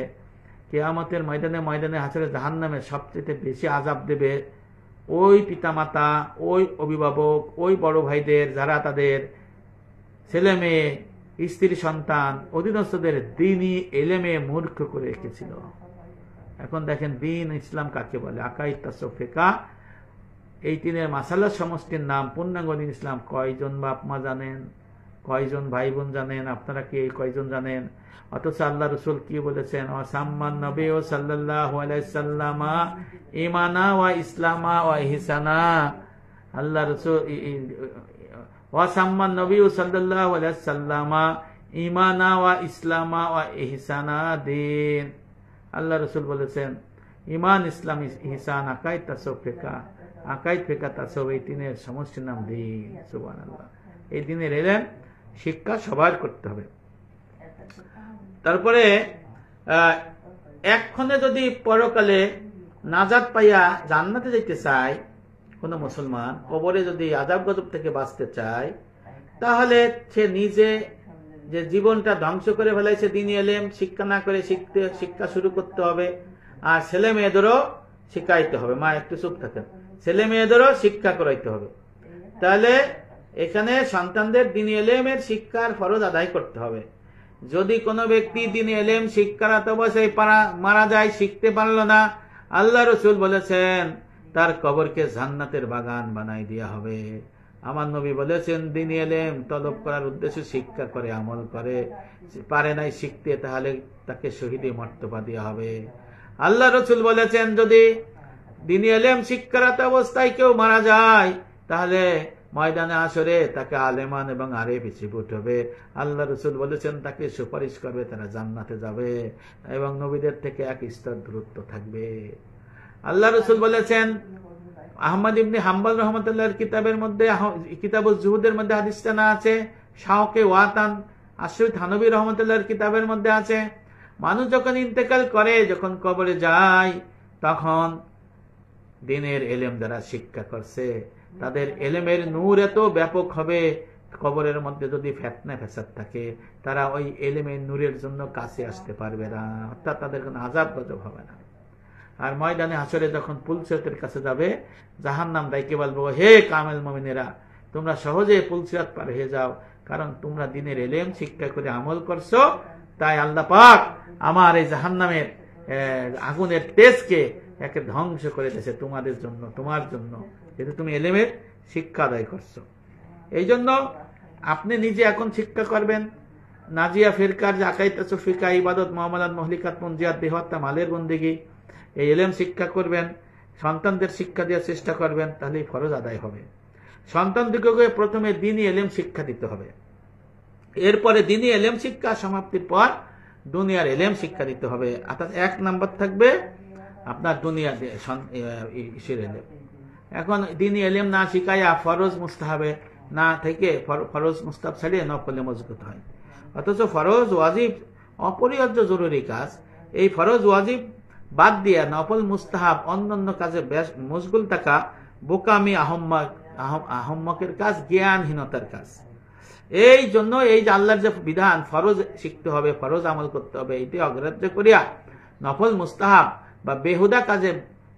কিয়ামতের ময়দানে, ময়দানে হাসরে জাহান্নামে সবচেয়ে বেশি আযাব দেবে ওই পিতামাতা, ওই অভিভাবক, ওই বড় ভাইদের, যারা তাদের ছেলে মেয়ে, স্ত্রী, সন্তান, অধীনস্থদের দ্বীনি এলেমে মূর্খ করে রেখেছিল। এখন দেখেন দ্বীন ইসলাম কাকে বলে, আকাইদ, তাসাউফ, ফিকহ, এই তিনের মাসালা সমষ্টির নাম পূর্ণাঙ্গ দ্বীন ইসলাম। কয়জন বাপ মা জানেন? কয়জন ভাই বোন জানেন? আপনারা কি এই কয়জন জানেন? অথচ আল্লাহ রসুল কি বলেছেন? ওয়াসাম্মান নবী সাল্লাল্লাহু আলাইহি সাল্লাম ঈমানা ওয়া ইসলামা ওয়া ইহসানা। আল্লাহ রসুল ওয়াসাম্মান নবী সাল্লাল্লাহু আলাইহি সাল্লাম ঈমানা ওয়া ইসলামা ওয়া ইহসানা দিন। আল্লাহ রসুল বলেছেন ঈমান, ইসলাম, ইহসান, আকাইদ, তাসাউফ, ফিকহ। আকাইদ, ফিকহ, তাসাউফ এই তিনের সমষ্টির নাম দ্বীন। সুবহানাল্লাহ। এই দিনের এলেম শিক্ষা সবার করতে হবে। তারপরে এক্ষণে যদি পরকালে নাজাত পাইয়া জান্নাতে যেতে চায় কোন মুসলমান, কবরে যদি আযাব গজব থেকে বাঁচতে চায়, তাহলে সে নিজে যে জীবনটা ধ্বংস করে ফেলাইছে দ্বীনি ইলম শিক্ষা না করে শিক্ষা শুরু করতে হবে। আর ছেলে মেয়েদেরও শিখাইতে হবে। মা একটু চুপ থাকেন। ছেলে মেয়েদেরও শিক্ষা করাইতে হবে। তাহলে এখানে সন্তানদের দ্বীনি ইলমের শিক্ষার ফরজ আদায় করতে হবে। যদি কোনো ব্যক্তি দ্বীনি ইলম শিক্ষারত অবস্থায় মারা যায়, শিখতে পারলো না, আল্লাহ রসুল বলেছেন তার কবরকে জান্নাতের বাগান বানাই দেওয়া হবে। আমার নবী বলেছেন দ্বীনি ইলম তলব করার উদ্দেশ্যে শিক্ষা করে, আমল করে, পারে নাই শিখতে, তাহলে তাকে শহীদি মর্তবা দেওয়া হবে। আল্লাহ রসুল বলেছেন যদি দ্বীনি ইলম শিক্ষারত অবস্থায় কেউ মারা যায়, তাহলে ময়দানে আসরে তাকে আলেমান এবং আরেফ হিসেবে উঠবে। আল্লাহ রসুল বলেছেন তাকে সুপারিশ করবে, তারা জান্নাতে যাবে এবং নবীদের থেকে এক স্তর দূরত্ব থাকবে। আল্লাহ রসুল বলেছেন, আহমদ ইবনে হাম্বল রহমতুল্লাহর কিতাবের মধ্যে, কিতাবুজ জুহুদের মধ্যে হাদিসটা না আছে, শাওকে ওয়াতান আশরিফ থানবী রহমতুল্লাহর কিতাবের মধ্যে আছে, মানুষ যখন ইন্তেকাল করে, যখন কবরে যায়, তখন দ্বীনের ইলম যারা শিক্ষা করছে তাদের ইলমের নূর এত ব্যাপক হবে, কবরের মধ্যে যদি ফিতনা ফাসাদ থাকে তারা ওই ইলমের নূরের জন্য কাছে আসতে পারবে না, অর্থাৎ তাদের কোনো আযাব গজব হবে না। আর ময়দানে হাসরে যখন পুলসিরাতের কাছে যাবে, জাহান্নাম ডাইকে বলবো, হে কামেল মুমিনেরা, তোমরা সহজে পুলসিরাত পার হয়ে যাও, কারণ তোমরা দ্বীনের ইলম শিক্ষা করে আমল করছো, তাই আল্লাহ পাক আমার এই জাহান্নামের আগুনের তেজকে একে ধ্বংস করে দিয়েছে তোমাদের জন্য, তোমার জন্য, যেহেতু তুমি ইলমের শিক্ষা আদায় করছো। এই জন্য আপনি নিজে এখন শিক্ষা করবেন। নাজিয়া ফিরকার যে আকাইদ, তাসাউফ, ফিকহ, ইবাদত, মুআমালাত, মুহলিকাত, মুনজিয়াত, দেহহত্যা, মালের বন্দেগী, এই ইলম শিক্ষা করবেন, সন্তানদের শিক্ষা দেওয়ার চেষ্টা করবেন, তাহলেই ফরজ আদায় হবে। সন্তানদিগকে প্রথমে দ্বীনি ইলম শিক্ষা দিতে হবে, এরপরে দ্বীনি ইলম শিক্ষা সমাপ্তির পর দুনিয়ার ইলম শিক্ষা দিতে হবে। অর্থাৎ 1 নম্বর থাকবে আপনার দুনিয়া ইসের ইলম। এখন দ্বীনি ইলম না শিখাইয়া ফরজ মুস্তাহাবে না থেকে ফরজ মুস্তাহাব ছাড়িয়ে নফলে মজবুত হয়। অথচ ফরজ ওয়াজিব অপরিহার্য জরুরি কাজ, এই ফরজ ওয়াজিব বাদ দিয়া নফল মুস্তাহাব অন্যান্য কাজে মশগুল থাকা বোকামি, আহম্মকের কাজ, জ্ঞানহীনতার কাজ। এই জন্য এই যে আল্লাহর যে বিধান, ফরজ শিখতে হবে, ফরজ আমল করতে হবে, এটি অগ্রাহ্য করিয়া নফল মুস্তাহাব বা বেহুদা কাজে,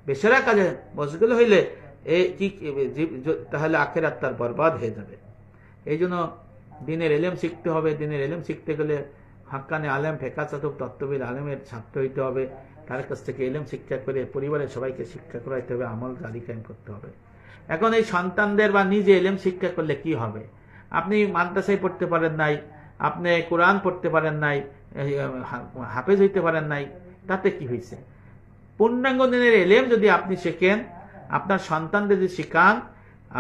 বেসেরা কাজে মশগুল হইলে তাহলে আখিরাত তার বরবাদ হয়ে যাবে। এই জন্য দ্বীনের ইলম শিখতে হবে। দ্বীনের ইলম শিখতে গেলে হাক্কানি আলেম, ফিকহ, তত্ত্ববিদ আলেমের ছাত্র হইতে হবে, তার কাছ থেকে ইলম শিক্ষা করে পরিবারের সবাইকে শিক্ষা করাইতে হবে, আমল জারি কায়েম করতে হবে। এখন এই সন্তানদের বা নিজে ইলম শিক্ষা করলে কি হবে? আপনি মাদ্রাসায় পড়তে পারেন নাই, আপনি কোরআন পড়তে পারেন নাই, হাফেজ হইতে পারেন নাই, তাতে কি হয়েছে? পূর্ণাঙ্গ দিনের ইলম যদি আপনি শেখেন, আপনার সন্তানদের যদি শিখান,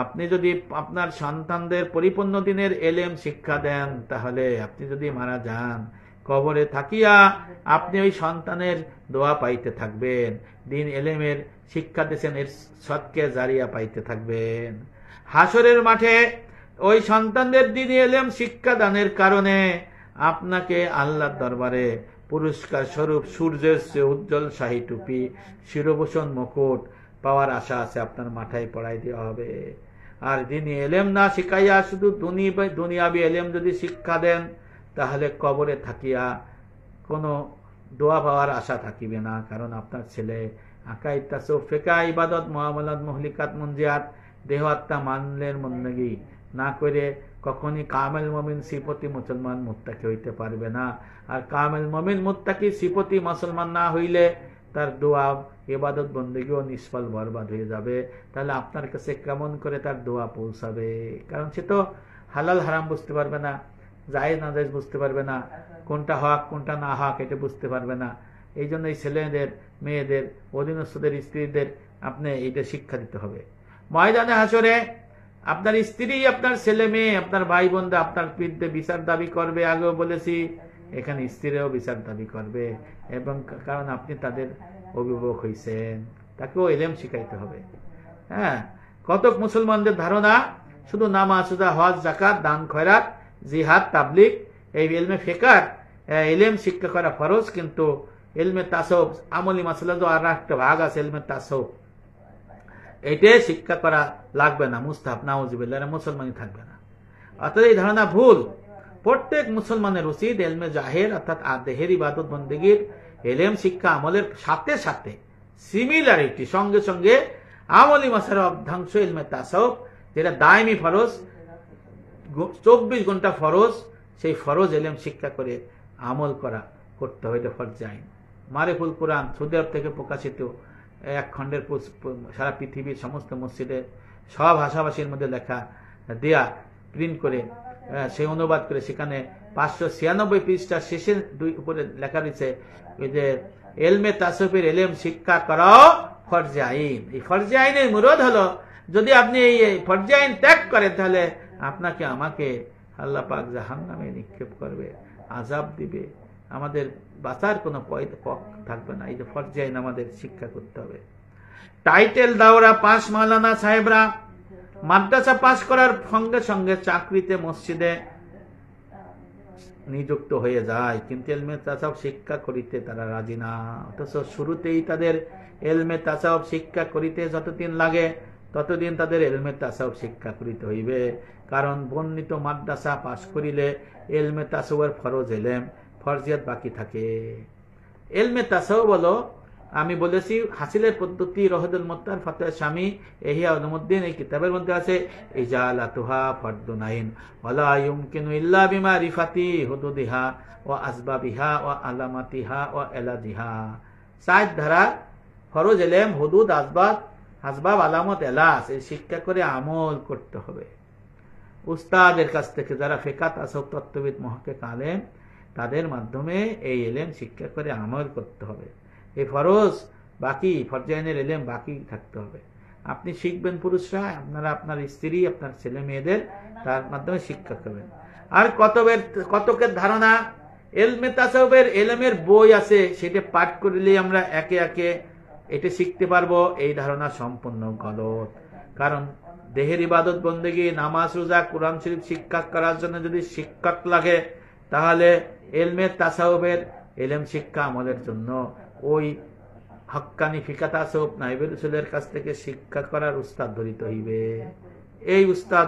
আপনি যদি আপনার সন্তানদের পরিপূর্ণ দিনের ইলম শিক্ষা দেন, তাহলে আপনি যদি মারা যান, কবরে থাকিয়া আপনি ওই সন্তানের দোয়া পাইতে থাকবেন, দ্বীন ইলমের শিক্ষা দিয়েছেন এর সদকা জারিয়া পাইতে থাকবেন। হাসরের মাঠে ওই সন্তানদের দ্বীন ইলম শিক্ষা দানের কারণে আপনাকে আল্লাহর দরবারে পুরস্কার স্বরূপ সূর্যের চেয়ে উজ্জ্বল শাহী টুপি, শিরোভূষণ, মুকুট পাওয়ার আশা আছে, আপনার মাথায় পড়াই দেওয়া হবে। আর দ্বীনি ইলম না শিখাইয়া শুধু দুনিয়াবি ইলম যদি শিক্ষা দেন, তাহলে কবরে থাকিয়া কোনো দোয়া পাওয়ার আশা থাকিবে না, কারণ আপনার ছেলে আকাইদ, তাসাউফ, ফিকহ, ইবাদত, মুআমালাত, মুহলিকাত, মুনজিয়াত, দেহহত্যা, মালের বন্দেগী না করে কখনই কামেল মুমিন সিফতি মুসলমান মুত্তাকি হইতে পারবে না। আর কামেল মুমিন মুত্তাকি সিফতি মুসলমান না হইলে তার দোয়া, ইবাদত, বন্দেগীও নিষ্ফল বরবাদ হয়ে যাবে। তাহলে আপনার কাছে কেমন করে তার দোয়া পৌঁছাবে? কারণ সে তো হালাল হারাম বুঝতে পারবে না, জায়েজ না জায়েজ বুঝতে পারবে না, কোনটা হক কোনটা না হক এটা বুঝতে পারবে না। এই জন্য এই ছেলেদের, মেয়েদের, অধীনস্থদের, স্ত্রীদের আপনি এইটা শিক্ষা দিতে হবে। ময়দানে হাসরে আপনার স্ত্রী, আপনার ছেলে মেয়ে, আপনার ভাই বোনরা আপনার বিরুদ্ধে বিচার দাবি করবে। আগেও বলেছি, এখানে স্ত্রীরাও বিচার দাবি করবে, এবং কারণ আপনি তাদের অভিভাবক হয়েছেন, তাকেও এলেম শিখাইতে হবে। হ্যাঁ, কতক মুসলমানদের ধারণা শুধু নামাজ, রোজা, হজ, যাকাত, দান, খয়রাত, জিহাদ, তাবলিগ, এই ইলমে ফিকহ ইলম শিক্ষা করা ফরজ, কিন্তু ইলমে তাসাউফ, আমলি মাসলা আর একটা ভাগ আছে ইলমে তাসাউফ, এটাই শিক্ষা করা লাগবে না, মুস্তাহাব, নাউজুবিল্লাহ, মুসলমানই থাকবে না। অর্থাৎ এই ধারণা ভুল। প্রত্যেক মুসলমানের উচিত ইলমে জাহের অর্থাৎ দেহের ইবাদত বন্দেগীর ইলম শিক্ষা আমলের সাথে সাথে সিমিলারিটি, সঙ্গে সঙ্গে আমলি মাসলার অর্ধাংশ ইলমে তাসাউফ, যেটা দায়মি ফরজ, 24 ঘন্টা ফরজ, সেই ফরজ ইলম শিক্ষা করে আমল করতে হবে। এটা ফরজ আইন। মারিফুল কোরআন সৌদি আরব থেকে প্রকাশিত এক খণ্ডের সারা পৃথিবীর সমস্ত মসজিদে সব ভাষাভাষীর মধ্যে লেখা দেয়া, প্রিন্ট করে সে অনুবাদ করে, সেখানে 596 পৃষ্ঠা শেষের উপরে লেখা রয়েছে যে ইলমে তাসাউফের ইলম শিক্ষা করাও ফরজে আইন। এই ফরজে আইনের মুরাদ হলো, যদি আপনি এই ফরজে আইন ত্যাগ করেন, তাহলে আপনাকে আমাকে আল্লাহ পাক জাহান্নামে নিক্ষেপ করবে, আযাব দিবে, আমাদের বাঁচার কোনো পথ থাকবে না। এই যে ফরজে আইন আমাদের শিক্ষা করতে হবে। টাইটেল দাওরা পাস মাওলানা সাহেবরা মাদ্রাসা পাস করার সঙ্গে সঙ্গে চাকরিতে, মসজিদে নিযুক্ত হয়ে যায়, কিন্তু ইলমে তাসাউফ শিক্ষা করিতে তারা রাজি না। অথচ শুরুতেই তাদের ইলমে তাসাউফ শিক্ষা করিতে যতদিন লাগে, ততদিন তাদের ইলমে তাসাউফ শিক্ষা করিতে হইবে। কারণ বর্ণিত মাদ্রাসা পাশ করিলে ইলমে তাসাউফের ফরজ ইলম, ফরজিয়াত বাকি থাকে। ইলমে তাসাউফ বলো, আমি বলেছি হাসিলের পদ্ধতি রহদুল মুত্তার ফাতোয়া শামী ইহয়া উলুমুদ্দিন, এই কিতাবের মধ্যে আছে ইজালাতুহা ফরদুন আইন ওয়ালা ইউমকিনু ইল্লা বিমারিফাতি হুদুদিহা ওয়া আসবাবিহা ওয়া আলামাতিহা ওয়া এলাজিহা। 7 ধারা ফরজ ইলম, হুদুদ, আসবাব, আলামত, এলাজ, এই শিক্ষা করে আমল করতে হবে। উস্তাদের কাছ থেকে, যারা ফিকহ, তাসাউফ, তত্ত্ববিদ, মুহাক্কিক, আলেম, তাদের মাধ্যমে এই ইলম শিক্ষা করে আমল করতে হবে। এই ফরজ বাকি, ফরজে আইনের ইলম বাকি থাকতে হবে। আপনি শিখবেন পুরুষরা, আপনারা আপনার স্ত্রী, আপনার ছেলে মেয়েদের তার মাধ্যমে শিক্ষা করবেন। আর কতকের ধারণা ইলমে তাসাউফের ইলমের বই আছে, সেটা পাঠ করলে আমরা একে একে এটা শিখতে পারবো, এই ধারণা সম্পূর্ণ গলত। কারণ দেহের ইবাদত বন্দেগী, নামাজ, রোজা, কোরআন শরীফ শিক্ষা করার জন্য যদি শিক্ষক লাগে, তাহলে ইলমে তাসাউফের ইলম শিক্ষা আমলের জন্য ওই হক্কানি ফিকহ তাসাউফ নাইবে রাসূলের কাছ থেকে শিক্ষা করার উস্তাদ ধরিতে হইবে। এই উস্তাদ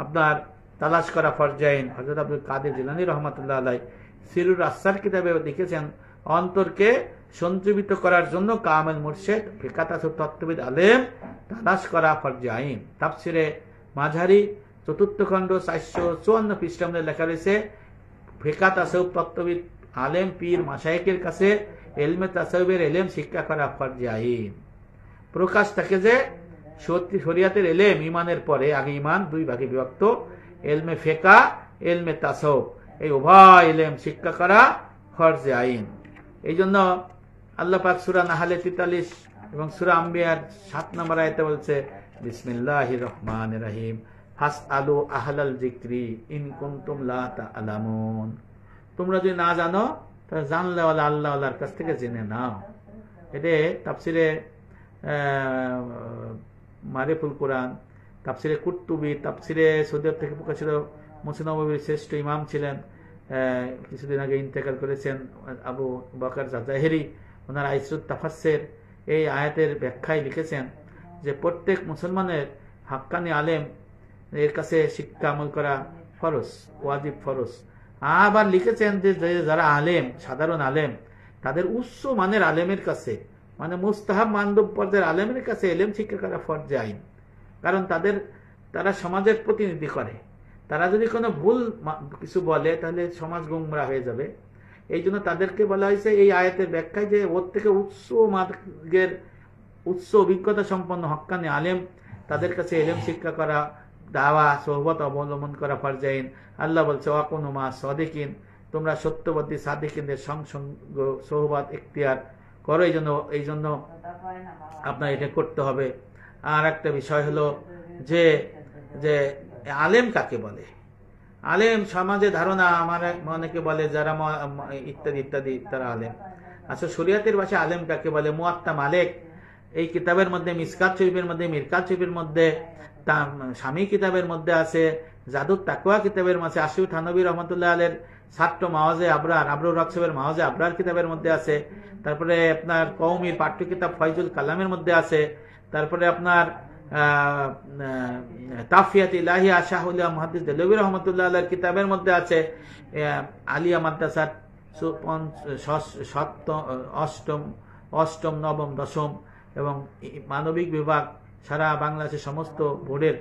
আপনার তালাশ করা ফরজ আইন। হযরত আব্দুল কাদের জিলানী রাহমাতুল্লাহ আলাইহি সিরুর আসসার কিতাবে লিখেছেন, অন্তরকে সঞ্জীবিত করার জন্য কামেল মুর্শিদ, ফিকহ তাসাউফ, তত্ত্ববিদ, আলেম তালাশ করা ফরজ আইন। তাফসিরে মাঝারি 4th খণ্ড 454 পৃষ্ঠা মধ্যে লেখা রয়েছে, ফিকহ তাসাউফ, তত্ত্ববিদ, আলেম, পীর, মাশায়েখের কাছে ইলমে তাসাউফের ইলম শিক্ষা করা ফরজ আইন। প্রকাশ থাকে যে শরিয়াতের ইলম ঈমানের পরে, আগে ঈমান 2 ভাগে বিভক্ত, ইলমে ফিকহ, ইলমে তাসাউফ, এই উভয় ইলম শিক্ষা করা ফরজ আইন। এই জন্য আল্লাহ পাক সূরা নাহলে 43 এবং সূরা আম্বিয়ার 7 নম্বর আয়াতে বলছে, বিসমিল্লাহির রহমানির রহিম, ফাসআলু আহলাল যিকরি ইন কুনতুম লা তা'লামুন। তোমরা যদি না জানো, তাহলে জানলে আল্লাহর কাছ থেকে জেনে নাও। এটা তাফসিরে মারিফুল কোরআন, তাফসিরে কুরতুবী, তাফসিরে সৌদি আরব থেকে প্রকাশিত মুসলিম নববীর শ্রেষ্ঠ ইমাম ছিলেন, কিছুদিন আগে ইন্তেকাল করেছেন, আবু বকর জাজাহিরি, ওনার আইসুত তাফাসসির এই আয়াতের ব্যাখ্যায় লিখেছেন যে প্রত্যেক মুসলমানের হাক্কানি আলেম এর কাছে শিক্ষা আমল করা ফরজ, ওয়াজিব, ফরজ। আবার লিখেছেন যে যারা আলেম, সাধারণ আলেম, তাদের উচ্চ মানের আলেমের কাছে, মানে মুস্তাহাব মানদব পর্যায়ের আলেমের কাছে ইলম শিক্ষা করা ফরজ আইন। কারণ তারা সমাজের প্রতিনিধি করে, তারা যদি কোনো ভুল কিছু বলে তাহলে সমাজ গোমরা হয়ে যাবে। এই জন্য তাদেরকে বলা হয়েছে এই আয়াতের ব্যাখ্যায় যে ওর থেকে উচ্চ মার্গের, উচ্চ অভিজ্ঞতা সম্পন্ন হক্কানি আলেম, তাদের কাছে ইলম শিক্ষা করা দাওয়া সোহবত অবলম্বন করা ফরজাইন। আল্লাহ বলছে ওয়াকুনু মা সাদিকিন, তোমরা সত্যবাদী সাদিকিনদের সঙ্গ সোহবত ইখতিয়ার করো, এই জন্য আপনার এটা করতে হবে। আর একটা বিষয় হলো যে যে আলেম কাকে বলে। আলেম সমাজে ধারণা, আমার অনেকে বলে যারা ইত্যাদি ইত্যাদি তারা আলেম। আচ্ছা, শরিয়াতের ভাষায় আলেম কাকে বলে? মুয়াত্তা মালিক এই কিতাবের মধ্যে, মিসকাত শরীফের মধ্যে, মিরকাত শরীফের মধ্যে, স্বামী কিতাবের মধ্যে আছে, জাদুত তাকওয়া কিতাবের মধ্যে, আশিউ থানবী রহমতুল্লাহ আলের ছাত্র মাওয়াজে আবরার, আবরুর রকসবের মাওয়াজে আবরার কিতাবের মধ্যে আছে। তারপরে আপনার কওমির পাঠ্য কিতাব ফয়জুল কালামের মধ্যে আছে। তারপরে আপনার তাফিয়াত ইলাহিয়া শাহুলিয়া মুহাদ্দিস দেলভী রহমতুল্লাহ আলাইহির কিতাবের মধ্যে আছে। আলিয়া মাদ্রাসার অষ্টম, নবম, দশম এবং মানবিক বিভাগ সারা বাংলাদেশের সমস্ত বোর্ডের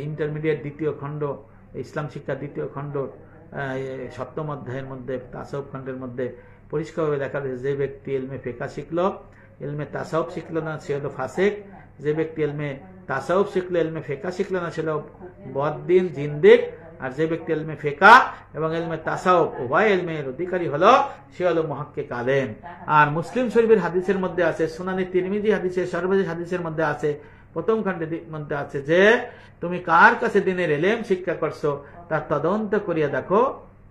ইন্টারমিডিয়েট দ্বিতীয় খণ্ড, ইসলাম শিক্ষা দ্বিতীয় খণ্ড, সপ্তম অধ্যায়ের মধ্যে তাসাউফ খণ্ডের মধ্যে পরিষ্কারভাবে দেখা যাচ্ছে যে ব্যক্তি ইলমে ফিকহ শিখলো, ইলমে তাসাউফ শিখলো না, সে হলো ফাসিক। যে ব্যক্তি ইলমে তাসাউফ শিখলো, ইলমে ফিকহ শিখলো না, সে হলো বদদিন, জিন্দিক। আর যে ব্যক্তি ইলমে ফিকহ এবং ইলমে তাসাউফ উভয় ইলমের অধিকারী হলো, সে হলো মুহাক্কিক আলেম। আর মুসলিম শরীফের হাদিসের মধ্যে আছে, সুনানি তিরমিজি হাদিসের, সর্বশেষ হাদিসের মধ্যে আছে, প্রথম খণ্ডের মধ্যে আছে যে তুমি কার কাছে দিনের ইলম শিক্ষা করছো তার তদন্ত করিয়া দেখো,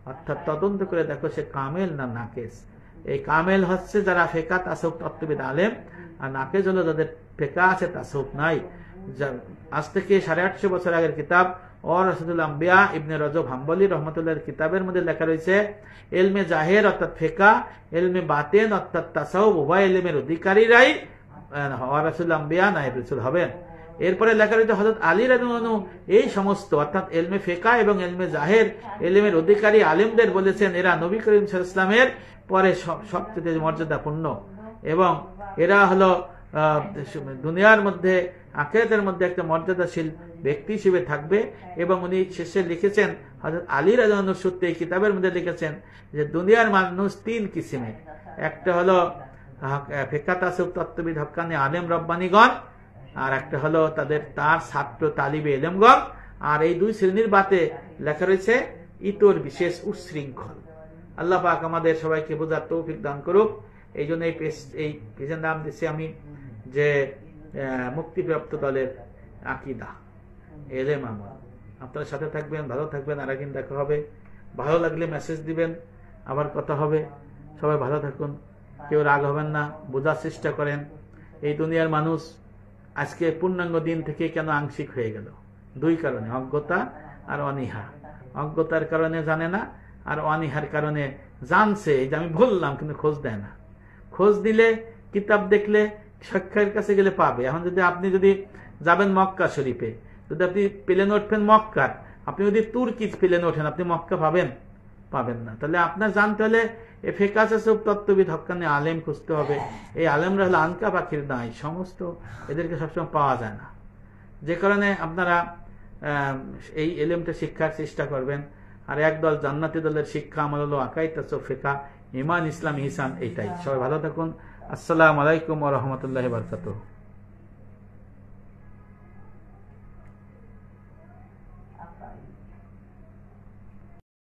অর্থাৎ তদন্ত করে দেখো সে কামেল না নাকেস। এই কামেল হচ্ছে যারা ফিকহ তাসাউফ তত্ত্ববিদ আলেম, আর নাকেস হলো যাদের ফিকহ আছে তাসাউফ নাই। আজ থেকে 850 বছর আগের কিতাব রাশিদুল আম্বিয়া ইবনে রজব হাম্বলি রহমতুল্লাহর কিতাবের মধ্যে লেখা রয়েছে ইলমে জাহের অর্থাৎ ফিকহ, ইলমে বাতিন অর্থাৎ তাসাউফ উভয় ইলমের অধিকারীরাই রাশিদুল আম্বিয়া নায়েব রাসূল হবেন। এরপরে লেখা রয়েছে হযরত আলী রাদিয়াল্লাহু আনহু এই সমস্ত অর্থাৎ ইলমে ফিকহ এবং ইলমে জাহের ইলমের অধিকারী আলেমদের বলেছেন এরা নবী করিম সাল্লাল্লাহু আলাইহি ওয়াসাল্লামের পরে সবচেয়ে মর্যাদাপূর্ণ, এবং এরা হলো দুনিয়ার মধ্যে আখিরাতের মধ্যে একটা মর্যাদাশীল ব্যক্তি হিসেবে থাকবে। এবং উনি শেষে লিখেছেন, হযরত আলী রাদিয়াল্লাহু আনহু সূত্রে এই কিতাবের মধ্যে লিখেছেন যে দুনিয়ার মানুষ 3 কিসিমের, একটা হলো ফিকহ তাসাউফ তত্ত্ববিদ হক্কানি আলেম রব্বানিগণ, আর একটা হলো তার ছাত্র তালিবে ইলমগণ, আর এই 2 শ্রেণীর বাতে লেখা রয়েছে ইতর বিশেষ উচ্ছৃঙ্খল। আল্লাহ পাক আমাদের সবাইকে বোঝার তৌফিক দান করুক। এই জন্য এই পেজের নাম দিচ্ছি আমি যে মুক্তিপ্রাপ্ত দলের আকীদা ইলম আমল। আপনার সাথে থাকবেন, ভালো থাকবেন, আর একদিন দেখা হবে। ভালো লাগলে মেসেজ দিবেন, আবার কথা হবে। সবাই ভালো থাকুন, কেউ রাগ হবেন না, বোঝার চেষ্টা করেন। এই দুনিয়ার মানুষ আজকে পূর্ণাঙ্গ দিন থেকে কেন আংশিক হয়ে গেল? 2 কারণে, অজ্ঞতা আর অনীহা। অজ্ঞতার কারণে জানে না, আর অনীহার কারণে জানছে যে আমি বললাম কিন্তু খোঁজ দেয় না। খোঁজ দিলে, কিতাব দেখলে, শিক্ষকের কাছে গেলে পাবে। এখন আপনি যদি যাবেন মক্কা শরীফে, যদি আপনি প্লেনে উঠবেন মক্কার, আপনি যদি তুর্কির প্লেনে ওঠেন, আপনি মক্কা পাবেন না। তাহলে আপনার জানতে হলে ফিকহ তাসাউফ তত্ত্ববিদ হক্কানি আলেম খুঁজতে হবে। এই আলেমরা হলো আনকা পাখির দায়, সমস্ত এদেরকে সবসময় পাওয়া যায় না। যে কারণে আপনারা এই ইলমটা শিক্ষার চেষ্টা করবেন। আর একদল জান্নাতি দলের শিক্ষা আমল হলো আকাইদ তাসাউফ ফিকহ ঈমান ইসলাম ইহসান, এইটাই। সবাই ভালো থাকুন। আসসালামু আলাইকুম ওয়া রাহমাতুল্লাহি ওয়া বারাকাতুহু।